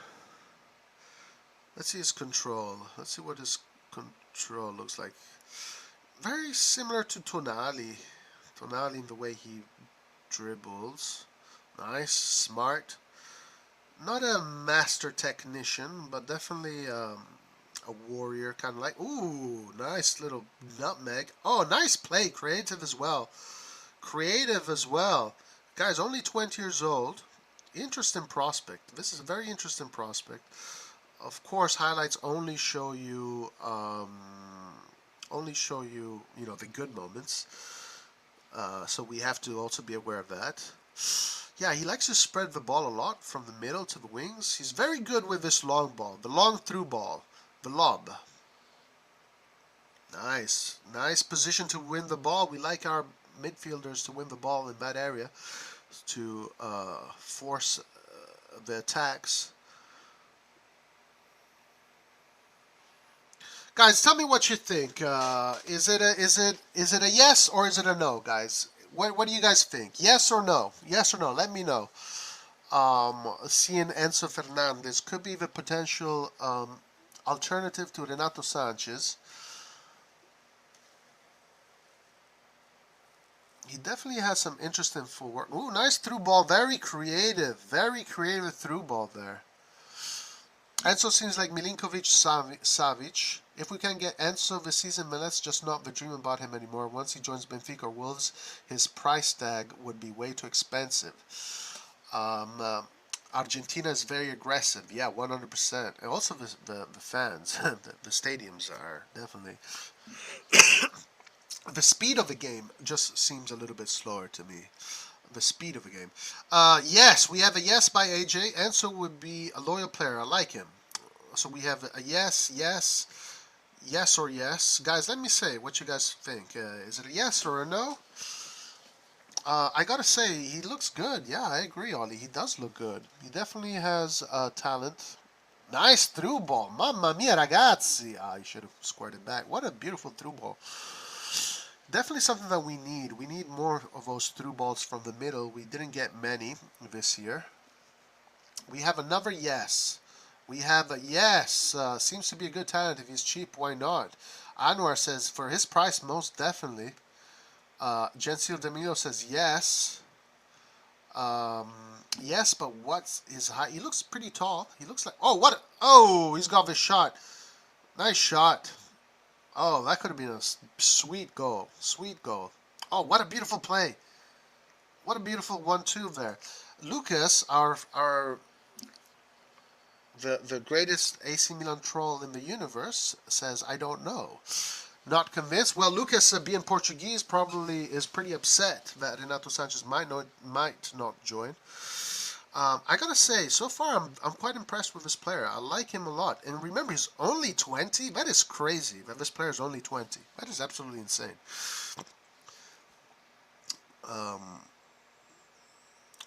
[SPEAKER 1] Let's see his control. Let's see what his control looks like. Very similar to Tonali. Tonali in the way he dribbles. Nice, smart. Not a master technician, but definitely a warrior, kind of like. Ooh, nice little nutmeg. Oh, nice play. Creative as well. Creative as well. Guy's only 20 years old. Interesting prospect. This is a very interesting prospect. Of course, highlights only show you, the good moments. So we have to also be aware of that. Yeah, he likes to spread the ball a lot from the middle to the wings. He's very good with this long ball, the long through ball, the lob. Nice. Nice position to win the ball. We like our midfielders to win the ball in that area to force the attacks. Guys, tell me what you think. Is it a yes or is it a no, guys? What do you guys think? Yes or no? Yes or no? Let me know. Seeing Enzo Fernandez could be the potential alternative to Renato Sanches. He definitely has some interesting footwork. Ooh, nice through ball. Very creative through ball there. Enzo seems like Milinkovic Savic. If we can get Enzo this season, let's just not the dream about him anymore. Once he joins Benfica or Wolves, his price tag would be way too expensive. Argentina is very aggressive. Yeah, 100%. And also the fans, the stadiums are definitely... The speed of the game just seems a little bit slower to me. The speed of the game. Yes, we have a yes by AJ. Enzo would be a loyal player. I like him. So we have a yes, yes, yes or yes. Guys, let me say what you guys think. Is it a yes or a no? I gotta say, he looks good. Yeah, I agree, Ollie. He does look good. He definitely has talent. Nice through ball. Mamma mia, ragazzi. I should have squared it back. What a beautiful through ball. Definitely something that we need. We need more of those through balls from the middle. We didn't get many this year. We have another yes. We have a yes. Seems to be a good talent. If he's cheap, why not? Anwar says, for his price, most definitely. Gensio Demilo says yes. Yes, but what's his height? He looks pretty tall. He looks like... Oh, what? Oh, he's got this shot. Nice shot. Oh, that could have been a sweet goal. Sweet goal. Oh, what a beautiful play. What a beautiful 1-2 there. Lucas, the greatest AC Milan troll in the universe, says, I don't know. Not convinced. Well, Lucas, being Portuguese, probably is pretty upset that Renato Sanches might not join. I gotta say, so far I'm quite impressed with this player. I like him a lot. And remember, he's only 20. That is crazy. That this player is only 20. That is absolutely insane.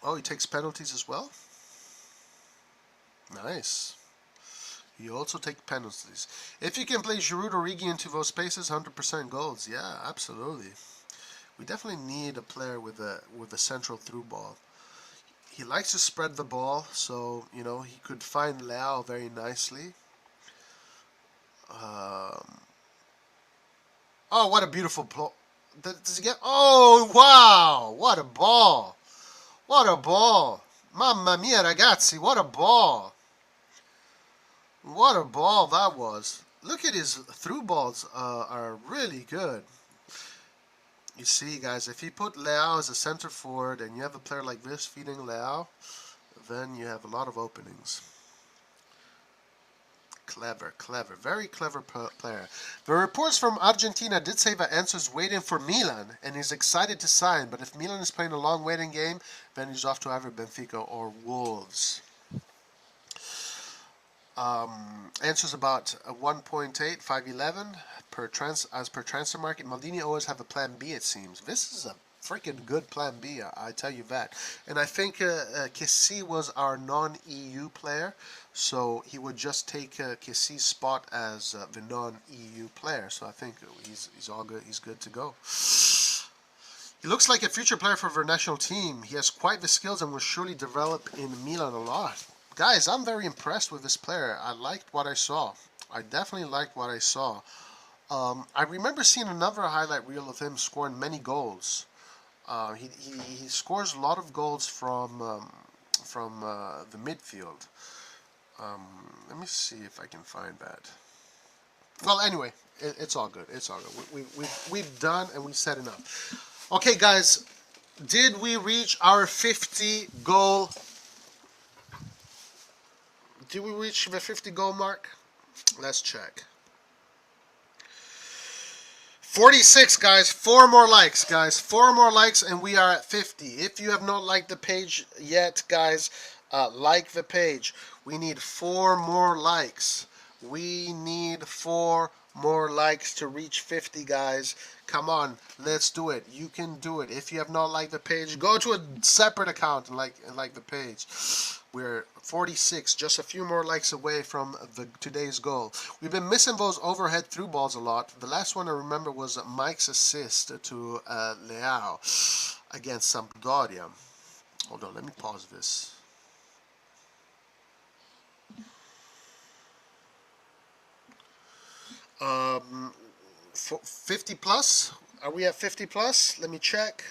[SPEAKER 1] Oh, he takes penalties as well. Nice. You also take penalties. If you can play Giroud or Origi into those spaces, 100% goals. Yeah, absolutely. We definitely need a player with a central through ball. He likes to spread the ball, so you know he could find Leao very nicely. Oh, what a beautiful ball! Does he get? Oh, wow! What a ball! What a ball! Mamma mia, ragazzi! What a ball! What a ball that was! Look at his through balls are really good. You see, guys, if you put Leao as a center forward and you have a player like this feeding Leao, then you have a lot of openings. Clever, clever, very clever player. The reports from Argentina did say that Enzo's waiting for Milan and he's excited to sign, but if Milan is playing a long waiting game, then he's off to either Benfica or Wolves. Enzo's about 1.8, 5'11 as per transfer market. Maldini always have a plan B, it seems. This is a freaking good plan B, I tell you that. And I think Kessie was our non-EU player, so he would just take Kessie's spot as the non-EU player. So I think he's all good. He's good to go. He looks like a future player for our national team. He has quite the skills and will surely develop in Milan a lot. Guys, I'm very impressed with this player. I liked what I saw. I definitely liked what I saw. I remember seeing another highlight reel of him scoring many goals. He scores a lot of goals from the midfield. Let me see if I can find that. Well, anyway, it's all good. It's all good. We've done and we've said enough. Okay, guys, did we reach our 50 goal? Did we reach the 50 goal mark? Let's check. 46, guys. 4 more likes, guys. 4 more likes, and we are at 50. If you have not liked the page yet, guys, like the page. We need 4 more likes. We need 4 more likes to reach 50, guys. Come on, let's do it. You can do it. If you have not liked the page, go to a separate account and like the page. We're 46, just a few more likes away from today's goal. We've been missing those overhead through balls a lot. The last one I remember was Mike's assist to Leao against Sampdoria. Hold on, let me pause this. Um, 50 plus? Are we at 50 plus? Let me check.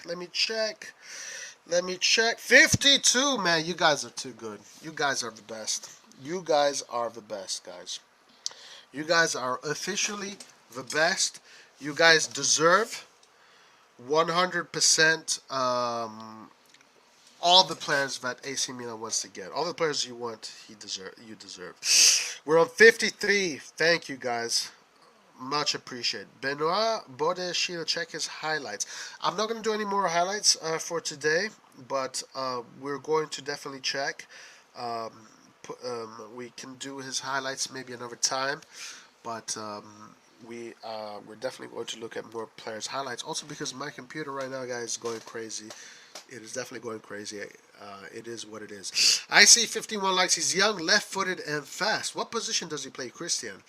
[SPEAKER 1] 52, man. You guys are too good. You guys are the best. You guys are the best, guys. You guys are officially the best. You guys deserve 100% all the players that AC Milan wants to get. All the players you want, you deserve. We're on 53. Thank you, guys. Much appreciated. Benoit Bodeshil, check his highlights. I'm not going to do any more highlights for today, but we're going to definitely check. We can do his highlights maybe another time, but we're definitely going to look at more players' highlights. Also, because my computer right now, guys, is going crazy. It is definitely going crazy. It is what it is. I see 51 likes. He's young, left-footed, and fast. What position does he play, Christian?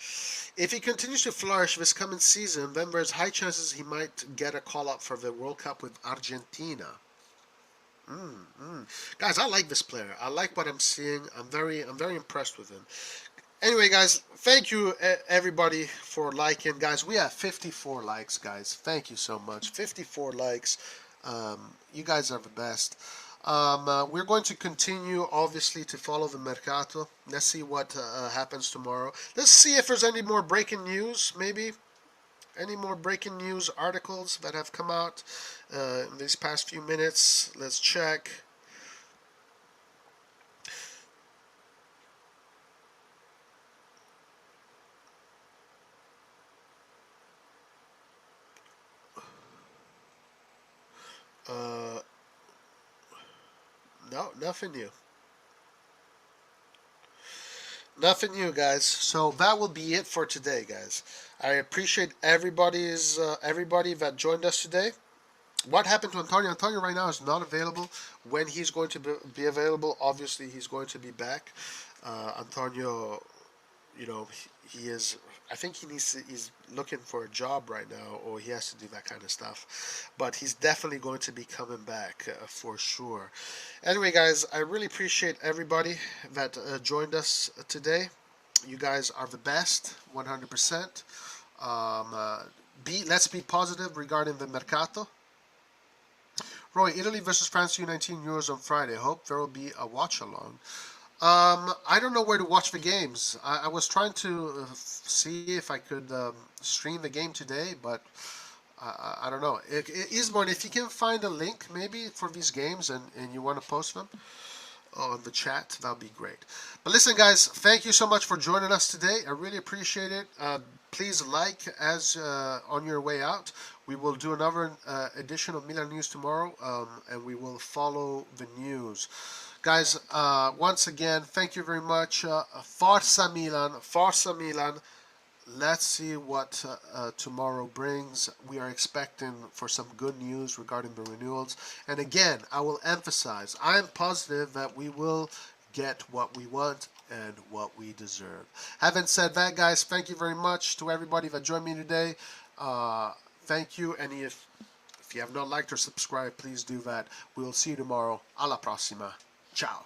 [SPEAKER 1] If he continues to flourish this coming season, then there's high chances he might get a call-up for the World Cup with Argentina. Guys, I like this player. I like what I'm seeing. I'm very impressed with him. Anyway, guys, thank you everybody for liking. Guys, we have 54 likes, guys. Thank you so much. 54 likes. You guys are the best. We're going to continue, obviously, to follow the mercato. Let's see what happens tomorrow. Let's see if there's any more breaking news, maybe. Any more breaking news articles that have come out in these past few minutes. Let's check. Uh, no, nothing new. Nothing new, guys. So that will be it for today, guys. I appreciate everybody that joined us today. What happened to Antonio? Antonio right now is not available. When he's going to be available, obviously he's going to be back. Antonio, he is. I think he's looking for a job right now, or he has to do that kind of stuff. But he's definitely going to be coming back for sure. Anyway, guys, I really appreciate everybody that joined us today. You guys are the best, 100%. Let's be positive regarding the mercato. Roy, Italy versus France U19 Euros on Friday. Hope there will be a watch along. I don't know where to watch the games. I was trying to see if I could stream the game today, but I don't know. Isborn, if you can find a link maybe for these games and you want to post them on the chat, that would be great. But listen, guys, thank you so much for joining us today. I really appreciate it. Please like as on your way out. We will do another edition of Milan News tomorrow, and we will follow the news. Guys, once again, thank you very much. Forza Milan, Forza Milan. Let's see what tomorrow brings. We are expecting for some good news regarding the renewals. And again, I will emphasize, I am positive that we will get what we want and what we deserve. Having said that, guys, thank you very much to everybody that joined me today. Thank you. And if you have not liked or subscribed, please do that. We will see you tomorrow. Alla prossima. Ciao.